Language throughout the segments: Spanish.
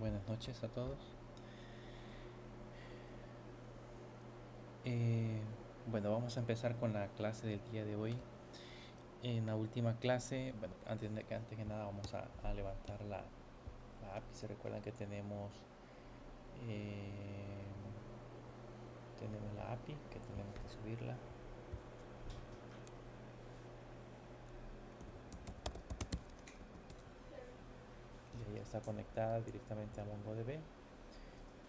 Buenas noches a todos. Eh, bueno, vamos a empezar con la clase del día de hoy. En la última clase, bueno, antes que nada vamos a levantar la API. Se recuerdan que eh, tenemos la API, que tenemos que subirla. Y ya está conectada directamente a MongoDB.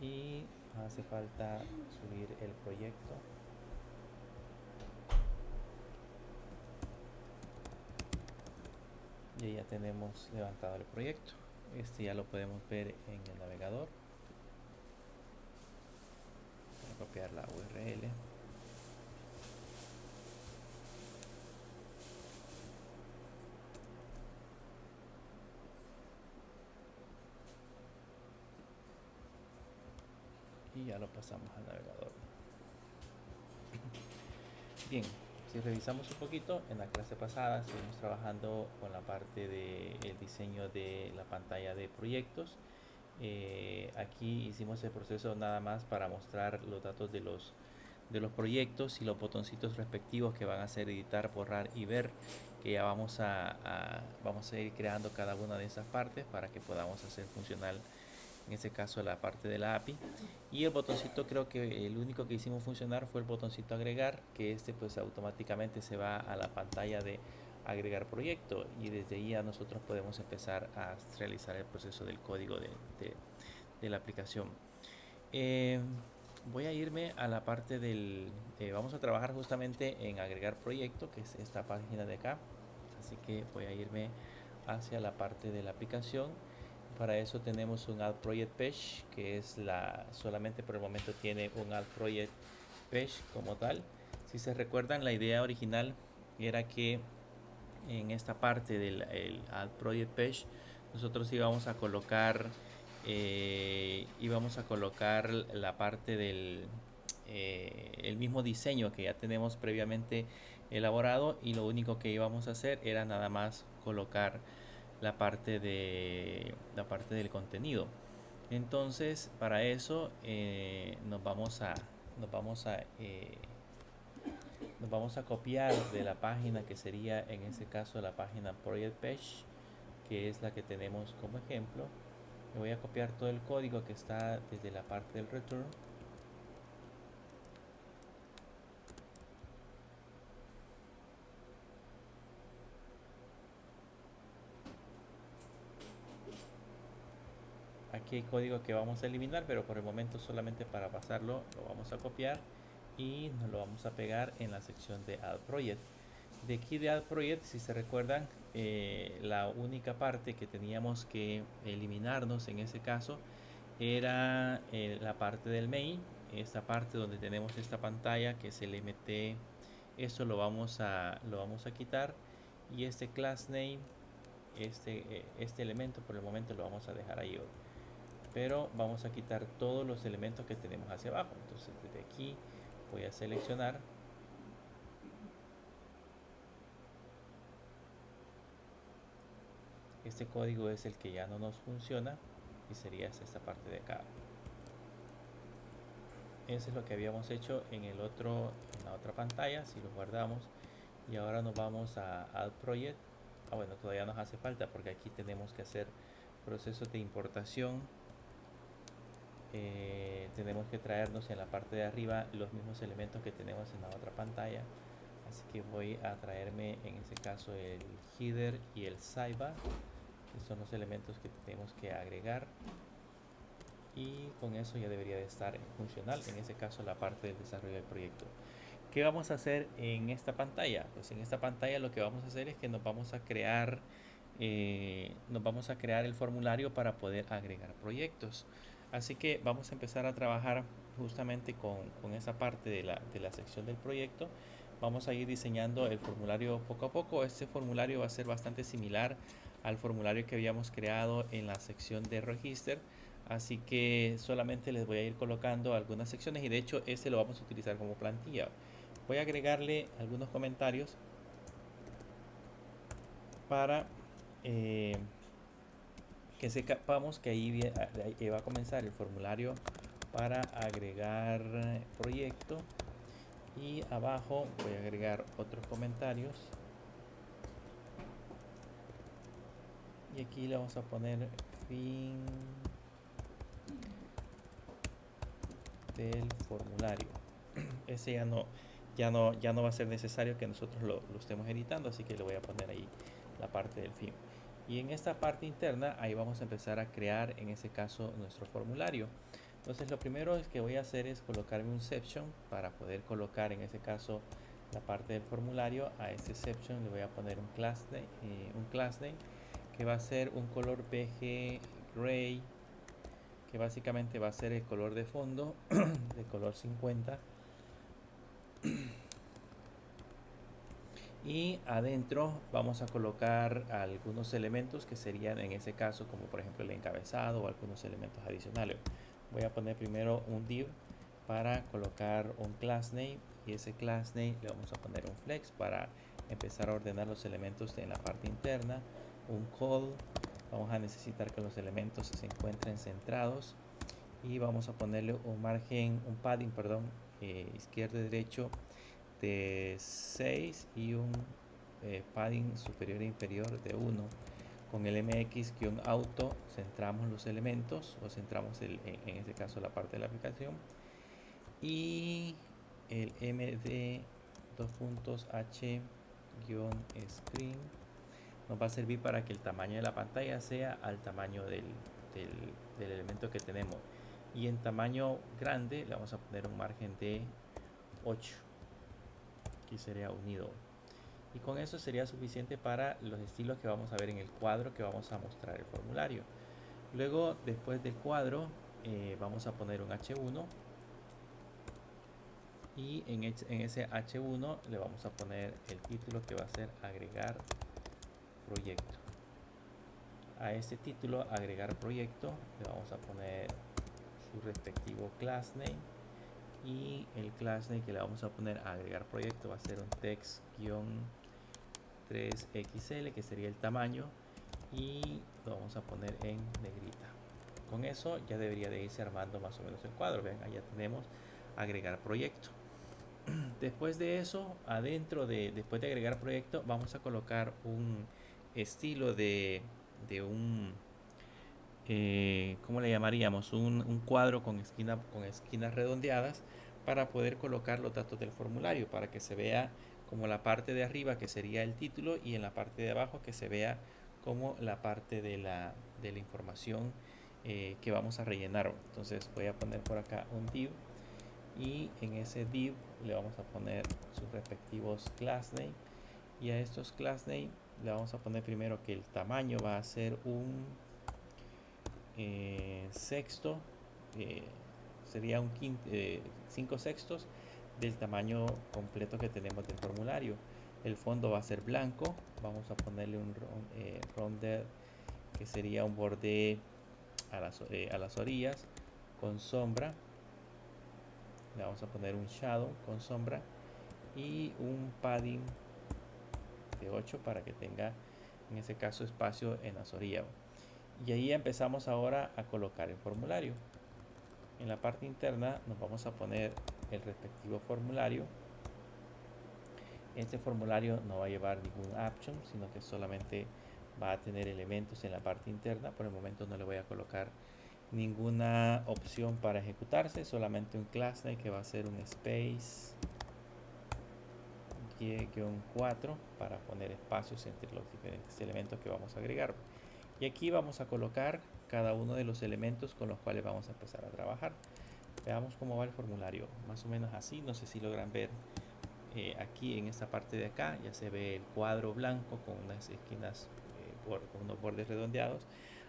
Y hace falta subir el proyecto. Y ya tenemos levantado el proyecto. Este ya lo podemos ver en el navegador. Voy a copiar la URL. Y ya lo pasamos al navegador. Bien, si revisamos un poquito, en la clase pasada estuvimos trabajando con la parte del diseño de la pantalla de proyectos. Aquí hicimos el proceso nada más para mostrar los datos de los proyectos y los botoncitos respectivos que van a ser editar, borrar y ver, que ya vamos a ir creando cada una de esas partes para que podamos hacer funcional en este caso la parte de la API. Y el botoncito, creo que el único que hicimos funcionar fue el botoncito agregar, que este pues automáticamente se va a la pantalla de agregar proyecto, y desde ahí ya nosotros podemos empezar a realizar el proceso del código de la aplicación. Eh, Voy a irme a la parte vamos a trabajar justamente en agregar proyecto, que es esta página de acá. Así que voy a irme hacia la parte de la aplicación. Para eso tenemos un Add Project Page, que es solamente por el momento tiene un Add Project Page como tal. Si se recuerdan, la idea original era que en esta parte del Add Project Page nosotros íbamos a colocar la parte del el mismo diseño que ya tenemos previamente elaborado, y lo único que íbamos a hacer era nada más colocar la parte del contenido. Entonces, para eso nos vamos a nos vamos a copiar de la página que sería en ese caso la página Project Page, que es la que tenemos como ejemplo. Me voy a copiar todo el código que está desde la parte del return. Aquí hay código que vamos a eliminar, pero por el momento solamente para pasarlo lo vamos a copiar y nos lo vamos a pegar en la sección de Add Project. De aquí de Add Project, si se recuerdan, la única parte que teníamos que eliminarnos en ese caso era la parte del main, esta parte donde tenemos esta pantalla que es el MT. Esto lo vamos a quitar, y este class name, este elemento por el momento lo vamos a dejar ahí, pero vamos a quitar todos los elementos que tenemos hacia abajo. Entonces desde aquí voy a seleccionar este código, es el que ya no nos funciona, y sería esta parte de acá. Eso es lo que habíamos hecho en la otra pantalla. Si lo guardamos, y ahora nos vamos a Add Project. Bueno, todavía nos hace falta porque aquí tenemos que hacer procesos de importación. Tenemos que traernos en la parte de arriba los mismos elementos que tenemos en la otra pantalla. Así que voy a traerme en este caso el header y el sidebar, que son los elementos que tenemos que agregar, y con eso ya debería de estar funcional en ese caso la parte del desarrollo del proyecto. ¿Qué vamos a hacer en esta pantalla? Pues en esta pantalla lo que vamos a hacer es que nos vamos a crear el formulario para poder agregar proyectos. Así que vamos a empezar a trabajar justamente con esa parte de la sección del proyecto. Vamos a ir diseñando el formulario poco a poco. Este formulario va a ser bastante similar al formulario que habíamos creado en la sección de Register. Así que solamente les voy a ir colocando algunas secciones, y de hecho este lo vamos a utilizar como plantilla. Voy a agregarle algunos comentarios para que sepamos que ahí va a comenzar el formulario para agregar proyecto, y abajo voy a agregar otros comentarios y aquí le vamos a poner fin del formulario. Ese ya no va a ser necesario que nosotros lo estemos editando, así que le voy a poner ahí la parte del fin. Y en esta parte interna ahí vamos a empezar a crear en ese caso nuestro formulario. Entonces lo primero que voy a hacer es colocarme un section para poder colocar en ese caso la parte del formulario. A ese section le voy a poner un class name que va a ser un color beige gray, que básicamente va a ser el color de fondo de color 50. Y adentro vamos a colocar algunos elementos que serían en ese caso como por ejemplo el encabezado o algunos elementos adicionales. Voy a poner primero un div para colocar un class name, y ese class name le vamos a poner un flex para empezar a ordenar los elementos en la parte interna. Un call, vamos a necesitar que los elementos se encuentren centrados, y vamos a ponerle un margen, un padding, perdón, izquierdo y derecho de 6 y un padding superior e inferior de 1. Con el mx-auto centramos los elementos, o centramos en este caso la parte de la aplicación, y el md h-screen nos va a servir para que el tamaño de la pantalla sea al tamaño del elemento que tenemos, y en tamaño grande le vamos a poner un margen de 8. Aquí sería unido, y con eso sería suficiente para los estilos que vamos a ver en el cuadro que vamos a mostrar el formulario. Luego, después del cuadro, vamos a poner un H1, y en ese H1 le vamos a poner el título que va a ser agregar proyecto. A este título, agregar proyecto, le vamos a poner su respectivo class name, y el class name que le vamos a poner a agregar proyecto va a ser un text-3xl, que sería el tamaño, y lo vamos a poner en negrita. Con eso ya debería de irse armando más o menos el cuadro. Ven, ya tenemos agregar proyecto. Después de eso, después de agregar proyecto, vamos a colocar un estilo de un ¿cómo le llamaríamos? Un cuadro con esquinas redondeadas, para poder colocar los datos del formulario, para que se vea como la parte de arriba, que sería el título, y en la parte de abajo que se vea como la parte de la información que vamos a rellenar. Entonces voy a poner por acá un div, y en ese div le vamos a poner sus respectivos class name, y a estos class name le vamos a poner primero que el tamaño va a ser un sexto, sería un 5 sextos del tamaño completo que tenemos del formulario. El fondo va a ser blanco, vamos a ponerle un rounded, que sería un borde a las orillas con sombra. Le vamos a poner un shadow con sombra y un padding de 8 para que tenga en ese caso espacio en las orillas. Y ahí empezamos ahora a colocar el formulario. En la parte interna nos vamos a poner el respectivo formulario. Este formulario no va a llevar ningún action, sino que solamente va a tener elementos en la parte interna. Por el momento no le voy a colocar ninguna opción para ejecutarse, solamente un class name que va a ser un space -4 para poner espacios entre los diferentes elementos que vamos a agregar. Y aquí vamos a colocar cada uno de los elementos con los cuales vamos a empezar a trabajar. Veamos cómo va el formulario, más o menos así. No sé si logran ver aquí en esta parte de acá, ya se ve el cuadro blanco con unas esquinas, con unos bordes redondeados.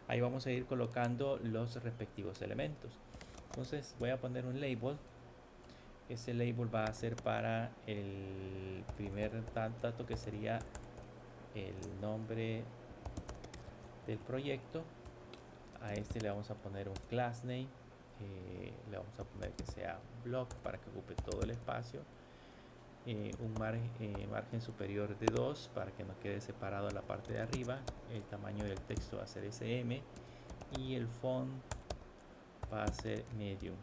Ahí vamos a ir colocando los respectivos elementos. Entonces voy a poner un label. Ese label va a ser para el primer dato, que sería el nombre del proyecto. A este le vamos a poner un class name, le vamos a poner que sea block para que ocupe todo el espacio, un margen superior de 2 para que no quede separado la parte de arriba. El tamaño del texto va a ser SM, y el font va a ser medium.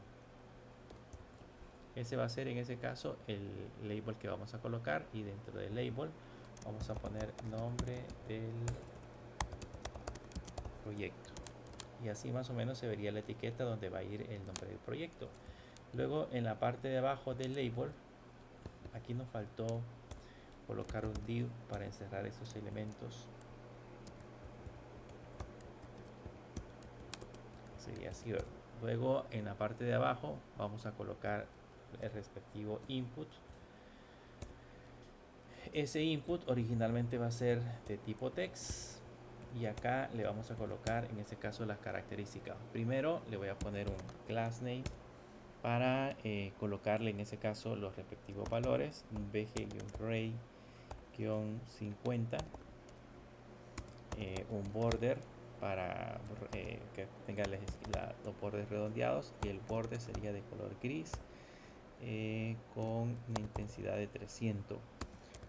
Ese va a ser en ese caso el label que vamos a colocar, y dentro del label vamos a poner nombre del proyecto, y así más o menos se vería la etiqueta donde va a ir el nombre del proyecto. Luego en la parte de abajo del label, aquí nos faltó colocar un div para encerrar esos elementos. Sería así. Luego en la parte de abajo vamos a colocar el respectivo input. Ese input originalmente va a ser de tipo text, y acá le vamos a colocar en este caso las características. Primero le voy a poner un class name para colocarle en ese caso los respectivos valores, un bg-ray-50, un border para que tenga los bordes redondeados, y el borde sería de color gris con una intensidad de 300.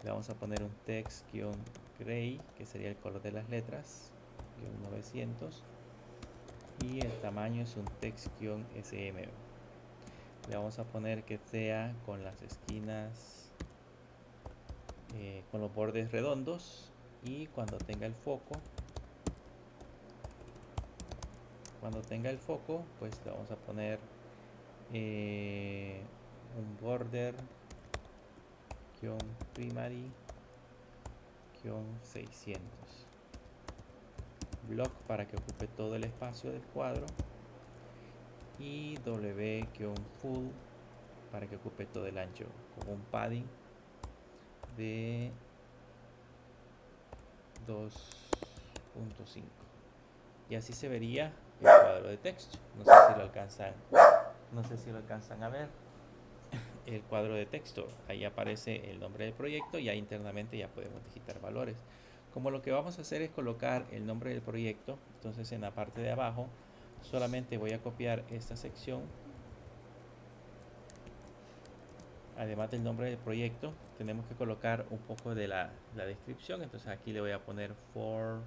Le vamos a poner un text-gray, que sería el color de las letras, 900, y el tamaño es un text-sm. Le vamos a poner que sea con las esquinas, con los bordes redondos, y cuando tenga el foco, pues le vamos a poner un border primary 600, block para que ocupe todo el espacio del cuadro, y w-full para que ocupe todo el ancho, con un padding de 2.5, y así se vería el cuadro de texto. No sé si lo alcanzan a ver. El cuadro de texto, ahí aparece el nombre del proyecto, y ahí internamente ya podemos digitar valores. Como lo que vamos a hacer es colocar el nombre del proyecto, entonces en la parte de abajo solamente voy a copiar esta sección. Además del nombre del proyecto, tenemos que colocar un poco de la descripción. Entonces aquí le voy a poner for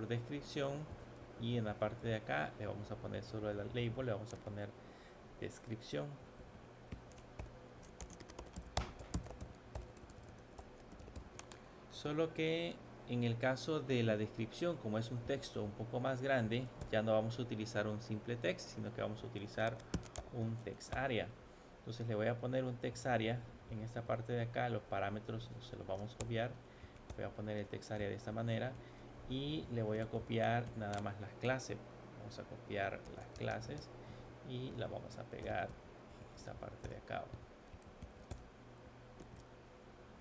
descripción, y en la parte de acá le vamos a poner solo el label, le vamos a poner descripción. Solo que en el caso de la descripción, como es un texto un poco más grande, ya no vamos a utilizar un simple text, sino que vamos a utilizar un text area. Entonces le voy a poner un text area en esta parte de acá. Los parámetros se los vamos a obviar. Voy a poner el text area de esta manera, y le voy a copiar nada más las clases. Vamos a copiar las clases y las vamos a pegar en esta parte de acá,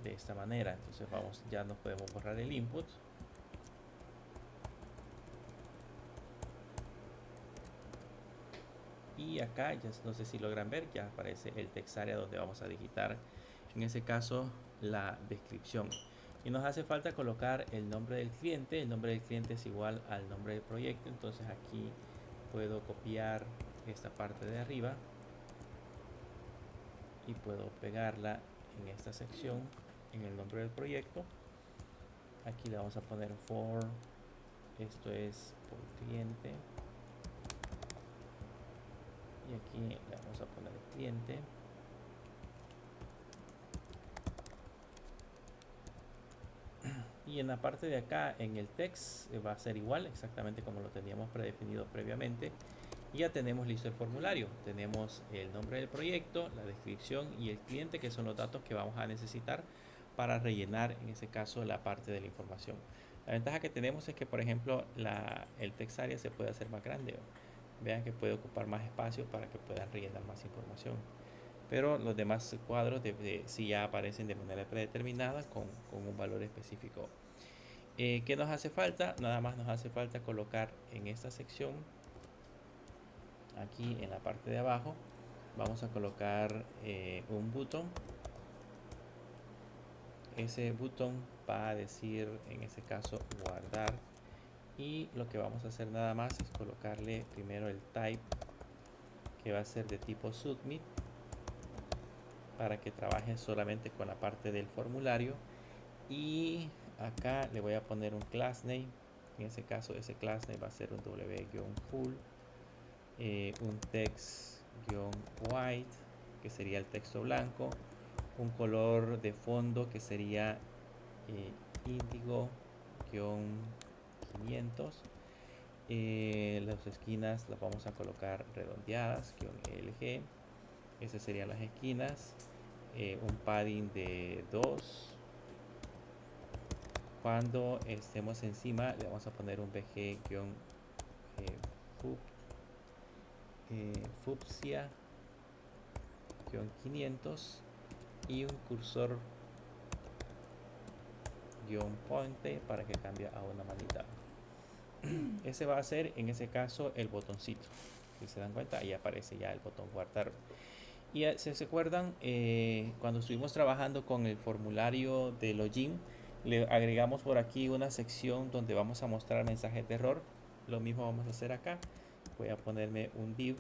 de esta manera. Entonces ya no podemos borrar el input. Y acá, ya no sé si logran ver, ya aparece el text area donde vamos a digitar, en ese caso, la descripción. Y nos hace falta colocar el nombre del cliente. El nombre del cliente es igual al nombre del proyecto. Entonces aquí puedo copiar esta parte de arriba y puedo pegarla en esta sección, en el nombre del proyecto. Aquí le vamos a poner for, esto es por cliente, y aquí le vamos a poner el cliente. Y en la parte de acá, en el text, va a ser igual, exactamente como lo teníamos predefinido previamente. Y ya tenemos listo el formulario. Tenemos el nombre del proyecto, la descripción y el cliente, que son los datos que vamos a necesitar para rellenar, en ese caso, la parte de la información. La ventaja que tenemos es que, por ejemplo, el text area se puede hacer más grande. Vean que puede ocupar más espacio para que puedan rellenar más información. Pero los demás cuadros sí ya aparecen de manera predeterminada con un valor específico. ¿Qué nos hace falta? Nada más nos hace falta colocar en esta sección, aquí en la parte de abajo, vamos a colocar un botón. Ese botón va a decir, en este caso, guardar, y lo que vamos a hacer nada más es colocarle primero el type, que va a ser de tipo submit, para que trabaje solamente con la parte del formulario. Y acá le voy a poner un class name. En ese caso ese class name va a ser un w-full, un text-white, que sería el texto blanco, un color de fondo que sería índigo-500. Las esquinas las vamos a colocar redondeadas, LG. Esas serían las esquinas. Un padding de 2. Cuando estemos encima le vamos a poner un BG-fucsia-500 y un cursor pointer para que cambie a una manita. Ese va a ser en ese caso el botoncito. Si se dan cuenta, ahí aparece ya el botón guardar. Y si se acuerdan, cuando estuvimos trabajando con el formulario de login, le agregamos por aquí una sección donde vamos a mostrar mensajes de error. Lo mismo vamos a hacer acá. Voy a ponerme un div.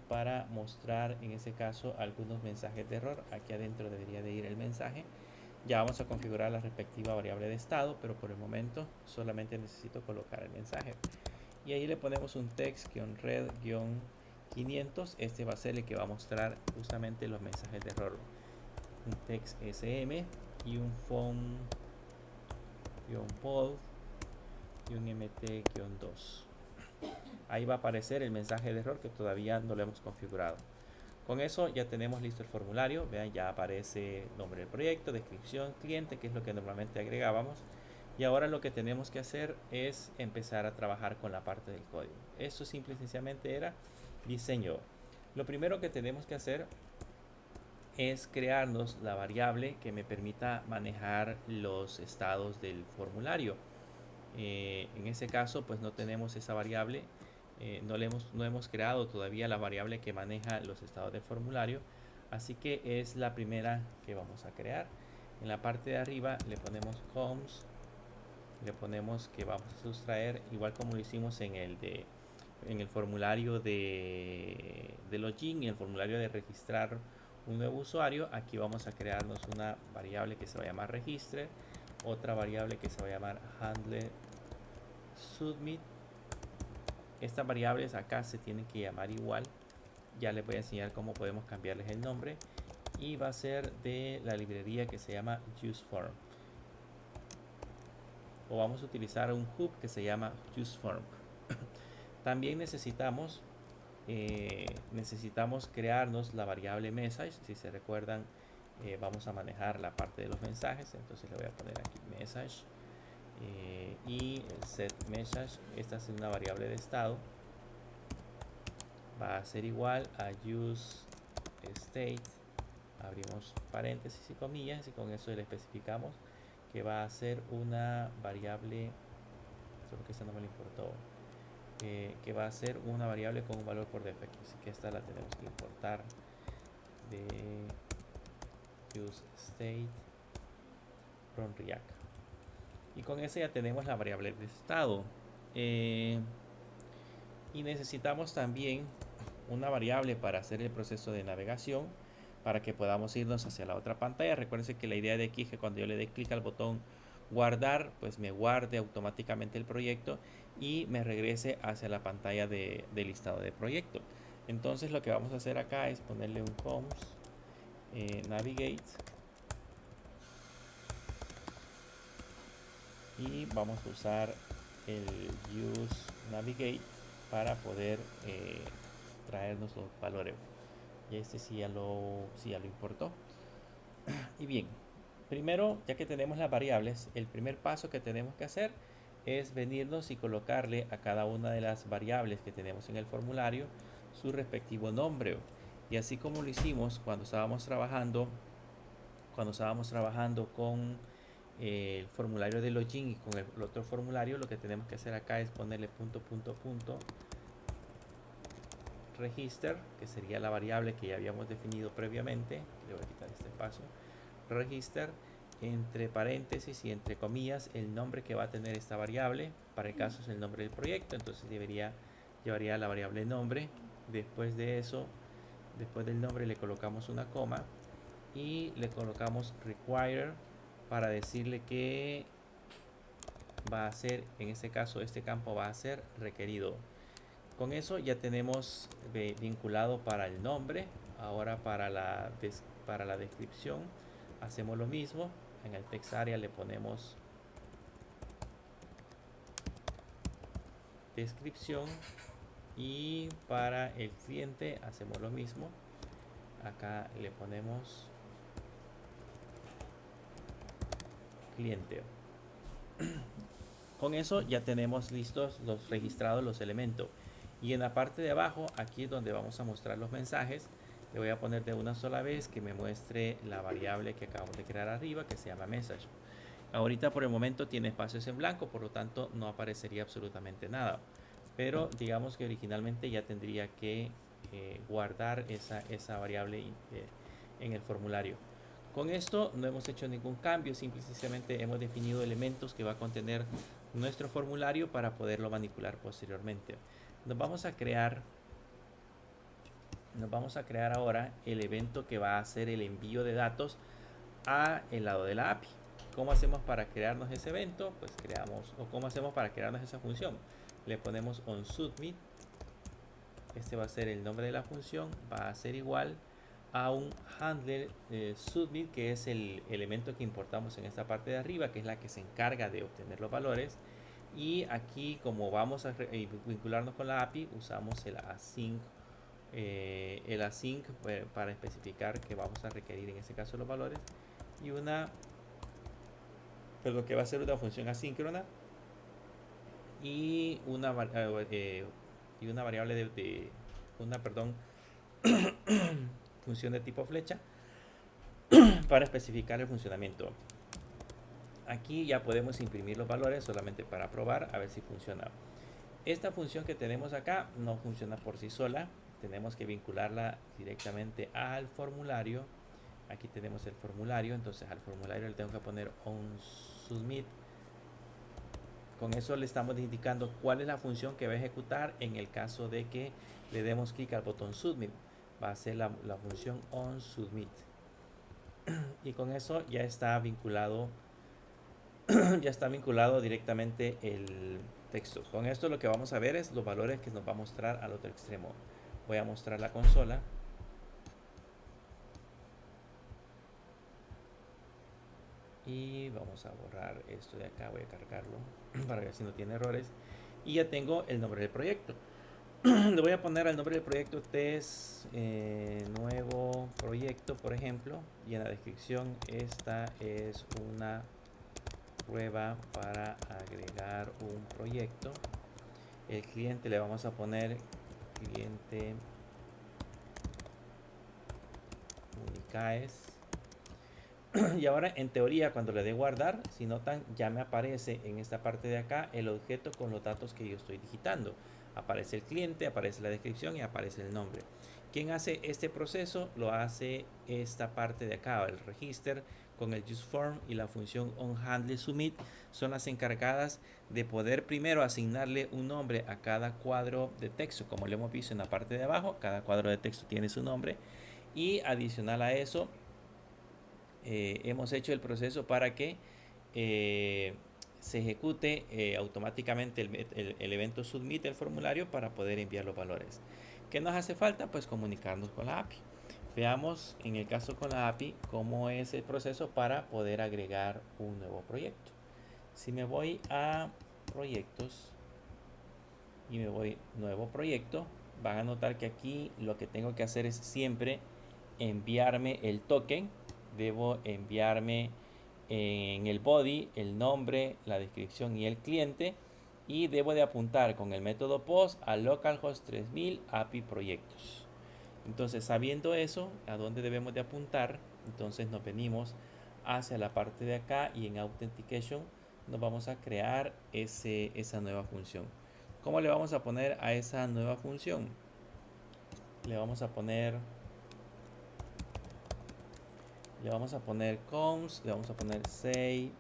Para mostrar en ese caso algunos mensajes de error. Aquí adentro debería de ir el mensaje. Ya vamos a configurar la respectiva variable de estado, pero por el momento solamente necesito colocar el mensaje. Y ahí le ponemos un text-red-500. Este va a ser el que va a mostrar justamente los mensajes de error. Un text sm y un phone-poll y un mt-2. Ahí va a aparecer el mensaje de error que todavía no lo hemos configurado. Con eso ya tenemos listo el formulario. Vean, ya aparece nombre del proyecto, descripción, cliente, que es lo que normalmente agregábamos. Y ahora lo que tenemos que hacer es empezar a trabajar con la parte del código. Eso simple y sencillamente era diseño. Lo primero que tenemos que hacer es crearnos la variable que me permita manejar los estados del formulario. En ese caso pues no tenemos esa variable. No hemos creado todavía la variable que maneja los estados del formulario, así que es la primera que vamos a crear. En la parte de arriba le ponemos coms, le ponemos que vamos a sustraer, igual como lo hicimos en el formulario de login y el formulario de registrar un nuevo usuario. Aquí vamos a crearnos una variable que se va a llamar registre, otra variable que se va a llamar handle submit. Estas variables acá se tienen que llamar igual. Ya les voy a enseñar cómo podemos cambiarles el nombre. Y va a ser de la librería que se llama useForm. O vamos a utilizar un hub que se llama useForm. También necesitamos crearnos la variable message. Si se recuerdan, vamos a manejar la parte de los mensajes. Entonces le voy a poner aquí message. Y el set message, esta es una variable de estado, va a ser igual a use state, abrimos paréntesis y comillas, y con eso le especificamos que va a ser una variable, solo que esta no me lo importó, que va a ser una variable con un valor por defecto, así que esta la tenemos que importar de use state from React. Y con ese ya tenemos la variable de estado. Y necesitamos también una variable para hacer el proceso de navegación, para que podamos irnos hacia la otra pantalla. Recuerden que la idea de aquí es que cuando yo le dé clic al botón guardar, pues me guarde automáticamente el proyecto y me regrese hacia la pantalla de listado de proyecto. Entonces lo que vamos a hacer acá es ponerle un coms navigate. Y vamos a usar el use navigate para poder traernos los valores. Y este sí ya lo importó. Y bien, primero, ya que tenemos las variables, el primer paso que tenemos que hacer es venirnos y colocarle a cada una de las variables que tenemos en el formulario su respectivo nombre. Y así como lo hicimos cuando estábamos trabajando con el formulario de login y con el otro formulario, lo que tenemos que hacer acá es ponerle punto register, que sería la variable que ya habíamos definido previamente. Le voy a quitar este espacio. Register, entre paréntesis y entre comillas, el nombre que va a tener esta variable. Para el caso es el nombre del proyecto, entonces llevaría la variable nombre Después de eso, después del nombre le colocamos una coma y le colocamos require para decirle que va a ser, en este caso, este campo va a ser requerido. Con eso ya tenemos vinculado para el nombre. Ahora para la descripción hacemos lo mismo. En el text area le ponemos descripción, y para el cliente hacemos lo mismo. Acá le ponemos cliente. Con eso ya tenemos listos los registrados los elementos. Y en la parte de abajo, aquí donde vamos a mostrar los mensajes, le voy a poner de una sola vez que me muestre la variable que acabamos de crear arriba, que se llama message. Ahorita por el momento tiene espacios en blanco, por lo tanto no aparecería absolutamente nada. Pero digamos que originalmente ya tendría que guardar esa variable en el formulario. Con esto no hemos hecho ningún cambio, simplemente hemos definido elementos que va a contener nuestro formulario para poderlo manipular posteriormente. Nos vamos a crear ahora el evento que va a hacer el envío de datos a el lado de la API. ¿Cómo hacemos para crearnos ese evento? Pues ¿cómo hacemos para crearnos esa función? Le ponemos onSubmit. Este va a ser el nombre de la función, va a ser igual a un handler submit, que es el elemento que importamos en esta parte de arriba, que es la que se encarga de obtener los valores. Y aquí, como vamos a vincularnos con la API, usamos el async para especificar que vamos a requerir en este caso los valores, y que va a ser una función asíncrona y una variable función de tipo flecha para especificar el funcionamiento. Aquí ya podemos imprimir los valores solamente para probar a ver si funciona. Esta función que tenemos acá no funciona por sí sola, tenemos que vincularla directamente al formulario. Aquí tenemos el formulario, entonces al formulario le tengo que poner onSubmit. Con eso le estamos indicando cuál es la función que va a ejecutar en el caso de que le demos clic al botón Submit. Va a ser la función onSubmit. Y con eso ya está vinculado directamente el texto. Con esto lo que vamos a ver es los valores que nos va a mostrar al otro extremo. Voy a mostrar la consola. Y vamos a borrar esto de acá, voy a cargarlo para ver si no tiene errores. Y ya tengo el nombre del proyecto. Le voy a poner el nombre del proyecto test nuevo proyecto, por ejemplo. Y en la descripción, esta es una prueba para agregar un proyecto. El cliente le vamos a poner cliente Unicaes. Y ahora en teoría cuando le dé guardar, si notan, ya me aparece en esta parte de acá el objeto con los datos que yo estoy digitando. Aparece el cliente, aparece la descripción y aparece el nombre. ¿Quién hace este proceso? Lo hace esta parte de acá, el register con el useForm y la función onHandleSubmit. Son las encargadas de poder primero asignarle un nombre a cada cuadro de texto, como lo hemos visto en la parte de abajo. Cada cuadro de texto tiene su nombre, y adicional a eso hemos hecho el proceso para que se ejecute automáticamente el evento submit del formulario para poder enviar los valores. ¿Qué nos hace falta? Pues comunicarnos con la API. Veamos en el caso con la API cómo es el proceso para poder agregar un nuevo proyecto. Si me voy a proyectos y me voy nuevo proyecto, van a notar que aquí lo que tengo que hacer es siempre enviarme el token. Debo enviarme en el body el nombre, la descripción y el cliente, y debo de apuntar con el método post a localhost 3000 API proyectos. Entonces, sabiendo eso, a dónde debemos de apuntar, entonces nos venimos hacia la parte de acá y en authentication nos vamos a crear esa nueva función. ¿Cómo le vamos a poner a esa nueva función? Le vamos a poner const, le vamos a poner say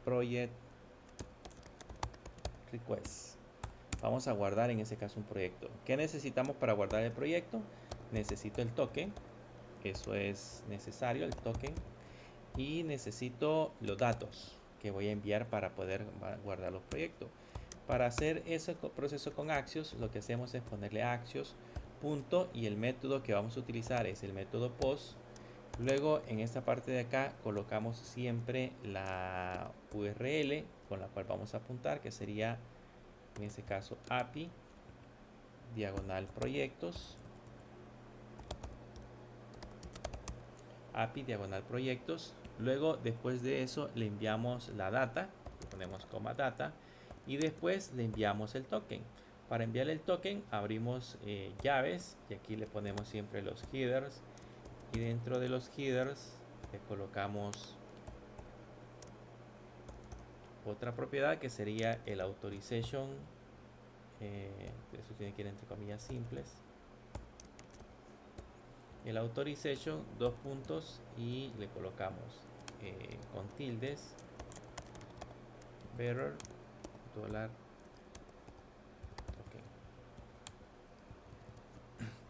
project request. Vamos a guardar en ese caso un proyecto. ¿Qué necesitamos para guardar el proyecto? Necesito el token. Eso es necesario, el token. Y necesito los datos que voy a enviar para poder guardar los proyectos. Para hacer ese proceso con Axios, lo que hacemos es ponerle Axios, punto, y el método que vamos a utilizar es el método post. Luego en esta parte de acá colocamos siempre la URL con la cual vamos a apuntar, que sería en este caso API diagonal proyectos, API diagonal proyectos. Luego después de eso le enviamos la data, le ponemos coma data, y después le enviamos el token. Para enviar el token abrimos llaves y aquí le ponemos siempre los headers, y dentro de los headers le colocamos otra propiedad que sería el authorization. Eso tiene que ir entre comillas simples. El authorization, dos puntos, y le colocamos con tildes bearer $. Okay.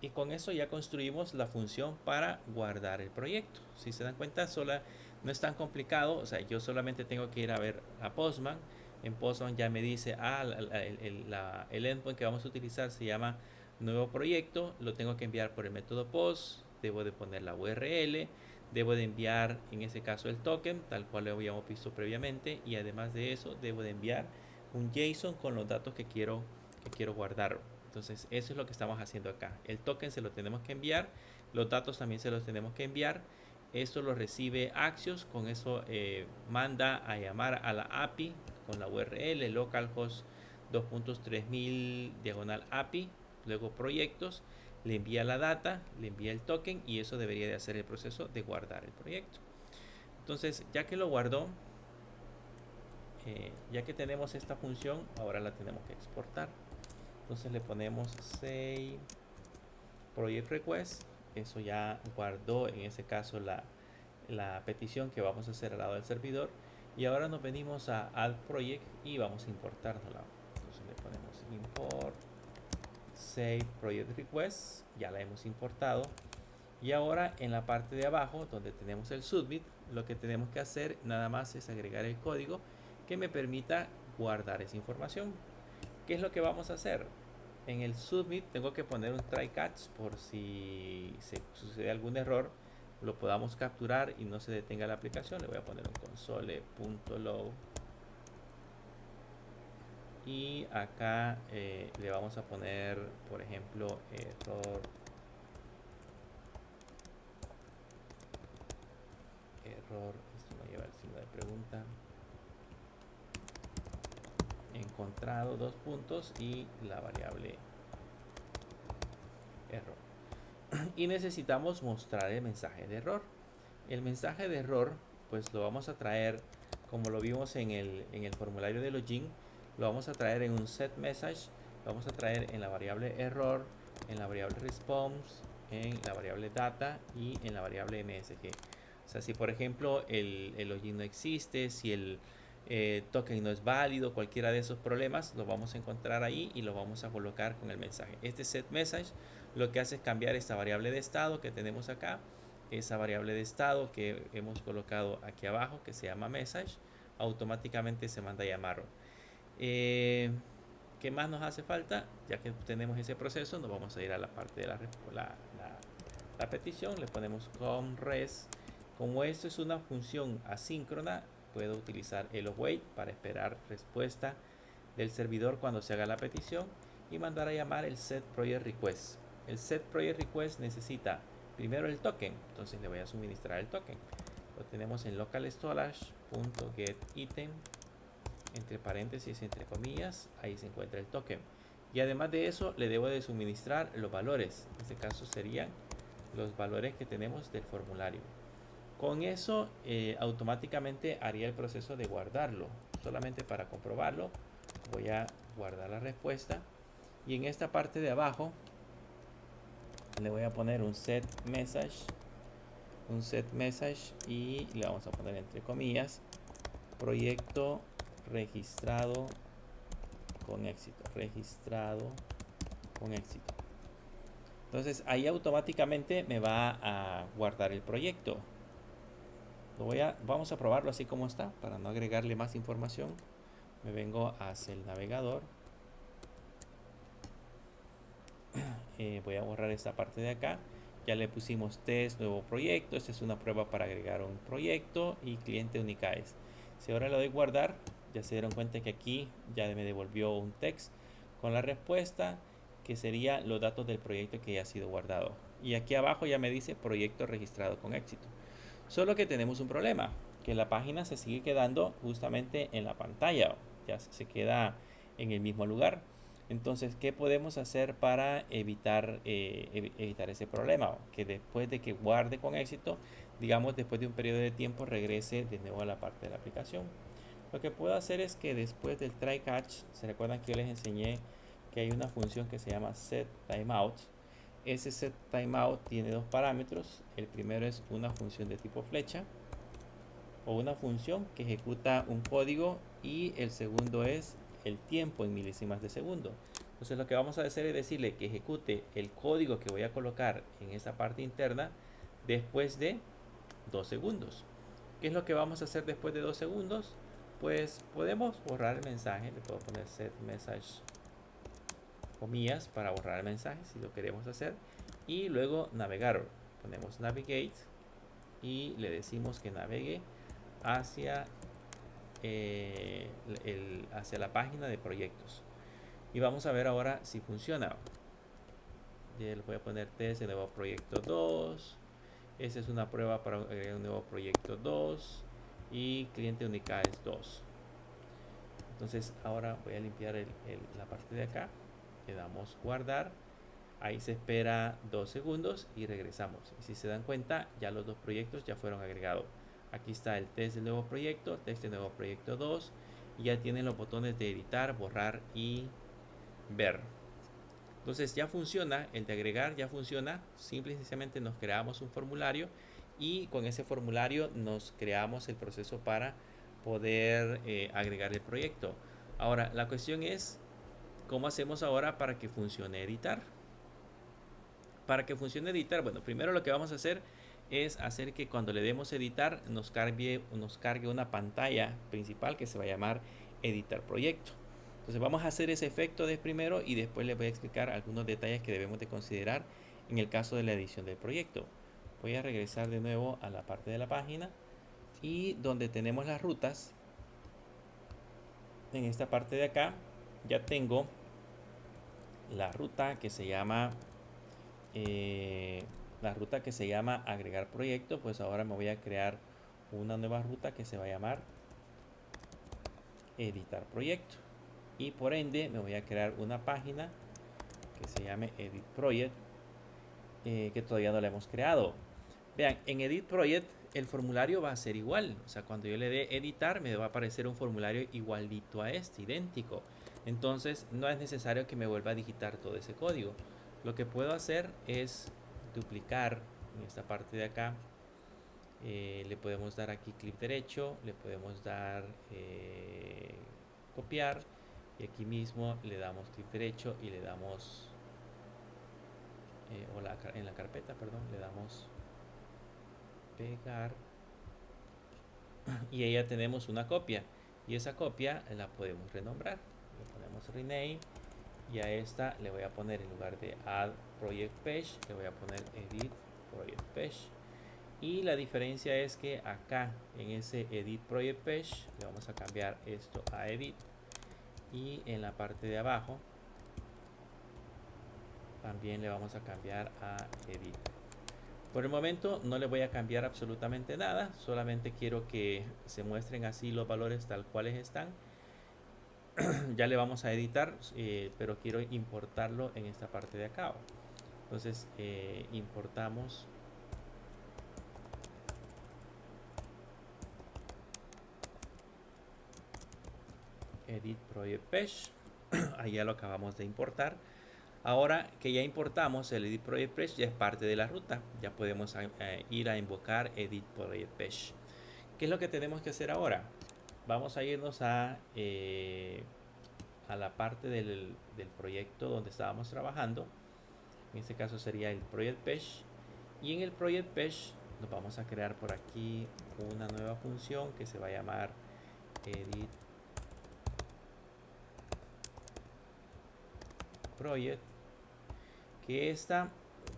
Y con eso ya construimos la función para guardar el proyecto. Si se dan cuenta, no es tan complicado. O sea, yo solamente tengo que ir a ver a Postman. En Postman ya me dice, el endpoint que vamos a utilizar se llama nuevo proyecto. Lo tengo que enviar por el método post. Debo de poner la URL. Debo de enviar, en ese caso, el token, tal cual lo habíamos visto previamente. Y además de eso, debo de enviar un JSON con los datos que quiero guardar. Entonces eso es lo que estamos haciendo acá. El token se lo tenemos que enviar, los datos también se los tenemos que enviar. Esto lo recibe Axios, con eso manda a llamar a la API con la URL localhost 2.3000 diagonal API, luego proyectos, le envía la data, le envía el token, y eso debería de hacer el proceso de guardar el proyecto. Entonces ya que lo guardó, ya que tenemos esta función, ahora la tenemos que exportar. Entonces le ponemos save project request. Eso ya guardó en ese caso la petición que vamos a hacer al lado del servidor. Y ahora nos venimos a add project y vamos a importárnosla. Entonces le ponemos import save project request. Ya la hemos importado. Y ahora en la parte de abajo donde tenemos el submit, lo que tenemos que hacer nada más es agregar el código que me permita guardar esa información. ¿Qué es lo que vamos a hacer? En el submit tengo que poner un try catch por si se sucede algún error, lo podamos capturar y no se detenga la aplicación. Le voy a poner un console.log y acá le vamos a poner, por ejemplo, error, esto me lleva el signo de pregunta, encontrado, dos puntos, y la variable error. Y necesitamos mostrar el mensaje de error. El mensaje de error pues lo vamos a traer, como lo vimos en el formulario de login, lo vamos a traer en un set message, lo vamos a traer en la variable error, en la variable response, en la variable data y en la variable msg. O sea, si por ejemplo el login no existe, si el token no es válido, cualquiera de esos problemas lo vamos a encontrar ahí y lo vamos a colocar con el mensaje. Este set message lo que hace es cambiar esta variable de estado que tenemos acá, esa variable de estado que hemos colocado aquí abajo, que se llama message, automáticamente se manda a llamar. ¿Qué más nos hace falta? Ya que tenemos ese proceso, nos vamos a ir a la parte de la petición. Le ponemos com_res. Como esto es una función asíncrona, puedo utilizar el await para esperar respuesta del servidor cuando se haga la petición y mandar a llamar el set project request. El set project request necesita primero el token, entonces le voy a suministrar el token. Lo tenemos en local storage.getItem, entre paréntesis, entre comillas, ahí se encuentra el token. Y además de eso le debo de suministrar los valores. En este caso serían los valores que tenemos del formulario. Con eso automáticamente haría el proceso de guardarlo. Solamente para comprobarlo voy a guardar la respuesta, y en esta parte de abajo le voy a poner un set message, y le vamos a poner entre comillas proyecto registrado con éxito, registrado con éxito. Entonces ahí automáticamente me va a guardar el proyecto. Vamos a probarlo así como está para no agregarle más información. Me vengo hacia el navegador. Voy a borrar esta parte de acá. Ya le pusimos test, nuevo proyecto. Esta es una prueba para agregar un proyecto y cliente Unicaes. Si ahora le doy guardar, ya se dieron cuenta que aquí ya me devolvió un text con la respuesta, que sería los datos del proyecto que ya ha sido guardado. Y aquí abajo ya me dice proyecto registrado con éxito. Solo que tenemos un problema, que la página se sigue quedando justamente en la pantalla, ya se queda en el mismo lugar. Entonces, ¿qué podemos hacer para evitar ese problema? Que después de que guarde con éxito, digamos después de un periodo de tiempo, regrese de nuevo a la parte de la aplicación. Lo que puedo hacer es que después del try catch, se recuerdan que yo les enseñé que hay una función que se llama set timeout. Ese set timeout tiene dos parámetros. El primero es una función de tipo flecha o una función que ejecuta un código, y el segundo es el tiempo en milésimas de segundo. Entonces lo que vamos a hacer es decirle que ejecute el código que voy a colocar en esa parte interna después de 2 segundos. ¿Qué es lo que vamos a hacer después de 2 segundos? Pues podemos borrar el mensaje. Le puedo poner set message comillas para borrar el mensaje si lo queremos hacer, y luego navegar. Ponemos navigate y le decimos que navegue hacia hacia la página de proyectos, y vamos a ver ahora si funciona. Ya le voy a poner test de nuevo proyecto 2. Esa es una prueba para agregar un nuevo proyecto 2 y cliente Unicaes 2. Entonces ahora voy a limpiar la parte de acá, le damos guardar, ahí se espera 2 segundos y regresamos. Y si se dan cuenta, ya los dos proyectos ya fueron agregados. Aquí está el test del nuevo proyecto, test del nuevo proyecto 2, y ya tienen los botones de editar, borrar y ver. Entonces ya funciona, el de agregar ya funciona. Simple y sencillamente nos creamos un formulario, y con ese formulario nos creamos el proceso para poder agregar el proyecto. Ahora la cuestión es, ¿cómo hacemos ahora para que funcione editar? Para que funcione editar, bueno, primero lo que vamos a hacer es hacer que cuando le demos editar nos cargue una pantalla principal que se va a llamar editar proyecto. Entonces vamos a hacer ese efecto de primero, y después les voy a explicar algunos detalles que debemos de considerar en el caso de la edición del proyecto. Voy a regresar de nuevo a la parte de la página, y donde tenemos las rutas, en esta parte de acá ya tengo la ruta que se llama agregar proyecto. Pues ahora me voy a crear una nueva ruta que se va a llamar editar proyecto, y por ende me voy a crear una página que se llame edit project, que todavía no la hemos creado. Vean, en edit project el formulario va a ser igual, o sea, cuando yo le dé editar me va a aparecer un formulario igualito a este, idéntico. Entonces no es necesario que me vuelva a digitar todo ese código. Lo que puedo hacer es duplicar en esta parte de acá. Le podemos dar aquí clic derecho, le podemos dar copiar, y aquí mismo le damos clic derecho y le damos en la carpeta, perdón, le damos pegar, y ahí ya tenemos una copia, y esa copia la podemos renombrar. Le ponemos rename, y a esta le voy a poner, en lugar de add project page, le voy a poner edit project page. Y la diferencia es que acá en ese edit project page le vamos a cambiar esto a edit, y en la parte de abajo también le vamos a cambiar a edit. Por el momento no le voy a cambiar absolutamente nada, solamente quiero que se muestren así los valores tal cuales están. Ya le vamos a editar, pero quiero importarlo en esta parte de acá. Entonces importamos edit project page. Ahí ya lo acabamos de importar. Ahora que ya importamos el edit project page, ya es parte de la ruta, ya podemos ir a invocar edit project page. ¿Qué es lo que tenemos que hacer ahora? Vamos a irnos a a la parte del proyecto donde estábamos trabajando. En este caso sería el Project Page. Y en el Project Page nos vamos a crear por aquí una nueva función que se va a llamar Edit Project. Que esta,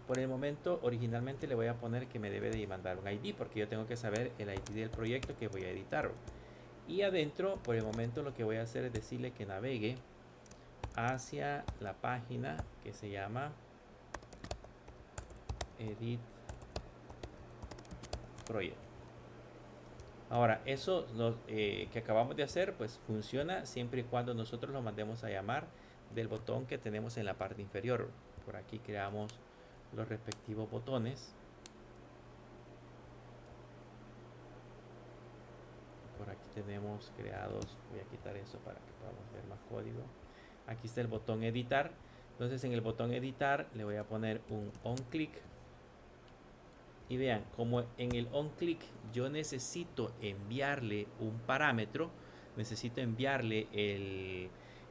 por el momento, originalmente le voy a poner que me debe de mandar un ID, porque yo tengo que saber el ID del proyecto que voy a editar. Y adentro, por el momento, lo que voy a hacer es decirle que navegue hacia la página que se llama Edit Project. Ahora, eso que acabamos de hacer, pues funciona siempre y cuando nosotros lo mandemos a llamar del botón que tenemos en la parte inferior. Por aquí creamos los respectivos botones. Por aquí tenemos creados, voy a quitar eso para que podamos ver más código. Aquí está el botón editar. Entonces en el botón editar le voy a poner un on click. Y vean, como en el on click yo necesito enviarle un parámetro, necesito enviarle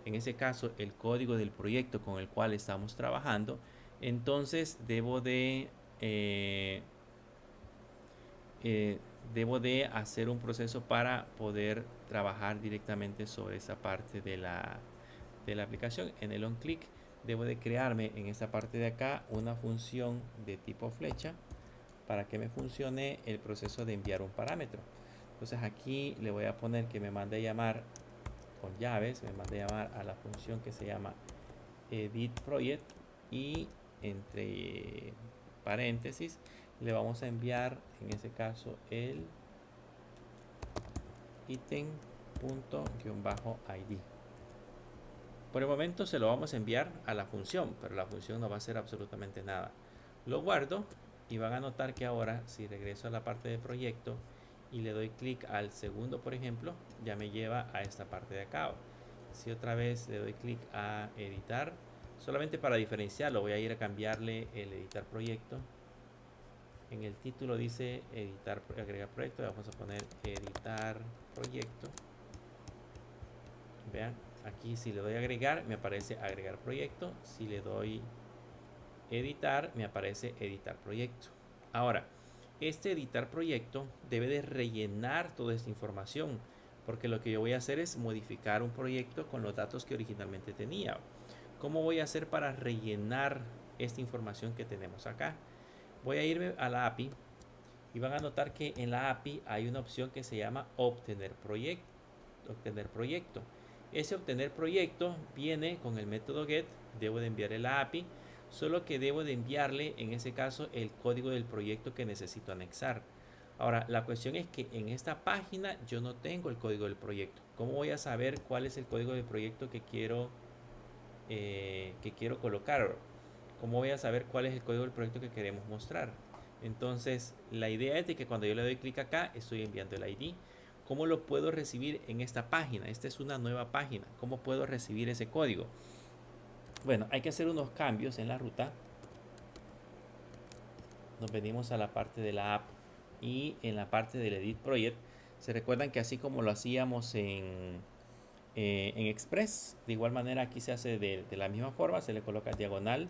en ese caso el código del proyecto con el cual estamos trabajando. Entonces debo de hacer un proceso para poder trabajar directamente sobre esa parte de la aplicación. En el on click debo de crearme en esta parte de acá una función de tipo flecha para que me funcione el proceso de enviar un parámetro. Entonces aquí le voy a poner que me mande a llamar con llaves, me mande a llamar a la función que se llama edit project y entre paréntesis le vamos a enviar en ese caso el item.id. Por el momento se lo vamos a enviar a la función, pero la función no va a hacer absolutamente nada. Lo guardo y van a notar que ahora si regreso a la parte de proyecto y le doy clic al segundo, por ejemplo, ya me lleva a esta parte de acá. Si otra vez le doy clic a editar, solamente para diferenciarlo voy a ir a cambiarle el editar proyecto. En el título dice editar, agregar proyecto, le vamos a poner editar proyecto. Vean, aquí si le doy agregar me aparece agregar proyecto, si le doy editar me aparece editar proyecto. Ahora, este editar proyecto debe de rellenar toda esta información, porque lo que yo voy a hacer es modificar un proyecto con los datos que originalmente tenía. ¿Cómo voy a hacer para rellenar esta información que tenemos acá? Voy a irme a la API y van a notar que en la API hay una opción que se llama obtener proyecto. Ese obtener proyecto viene con el método get, debo de enviarle la API, solo que debo de enviarle en ese caso el código del proyecto que necesito anexar. Ahora, la cuestión es que en esta página yo no tengo el código del proyecto. ¿Cómo voy a saber cuál es el código del proyecto que quiero colocar? ¿Cómo voy a saber cuál es el código del proyecto que queremos mostrar? Entonces, la idea es de que cuando yo le doy clic acá, estoy enviando el ID. ¿Cómo lo puedo recibir en esta página? Esta es una nueva página. ¿Cómo puedo recibir ese código? Bueno, hay que hacer unos cambios en la ruta. Nos venimos a la parte de la app y en la parte del Edit Project. Se recuerdan que así como lo hacíamos en Express, de igual manera aquí se hace de la misma forma. Se le coloca diagonal,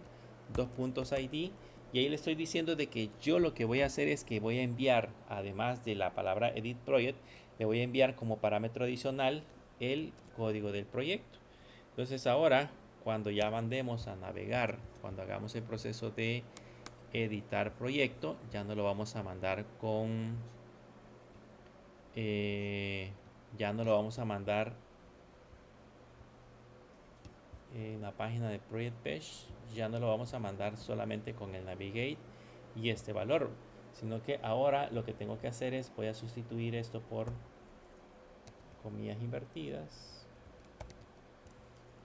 2 puntos ID. Y ahí le estoy diciendo de que yo lo que voy a hacer es que voy a enviar, además de la palabra Edit Project, le voy a enviar como parámetro adicional el código del proyecto. Entonces ahora, cuando ya mandemos a navegar, cuando hagamos el proceso de editar proyecto, ya no lo vamos a mandar con... ya no lo vamos a mandar en la página de Project Page, ya no lo vamos a mandar solamente con el Navigate y este valor, sino que ahora lo que tengo que hacer es voy a sustituir esto por comillas invertidas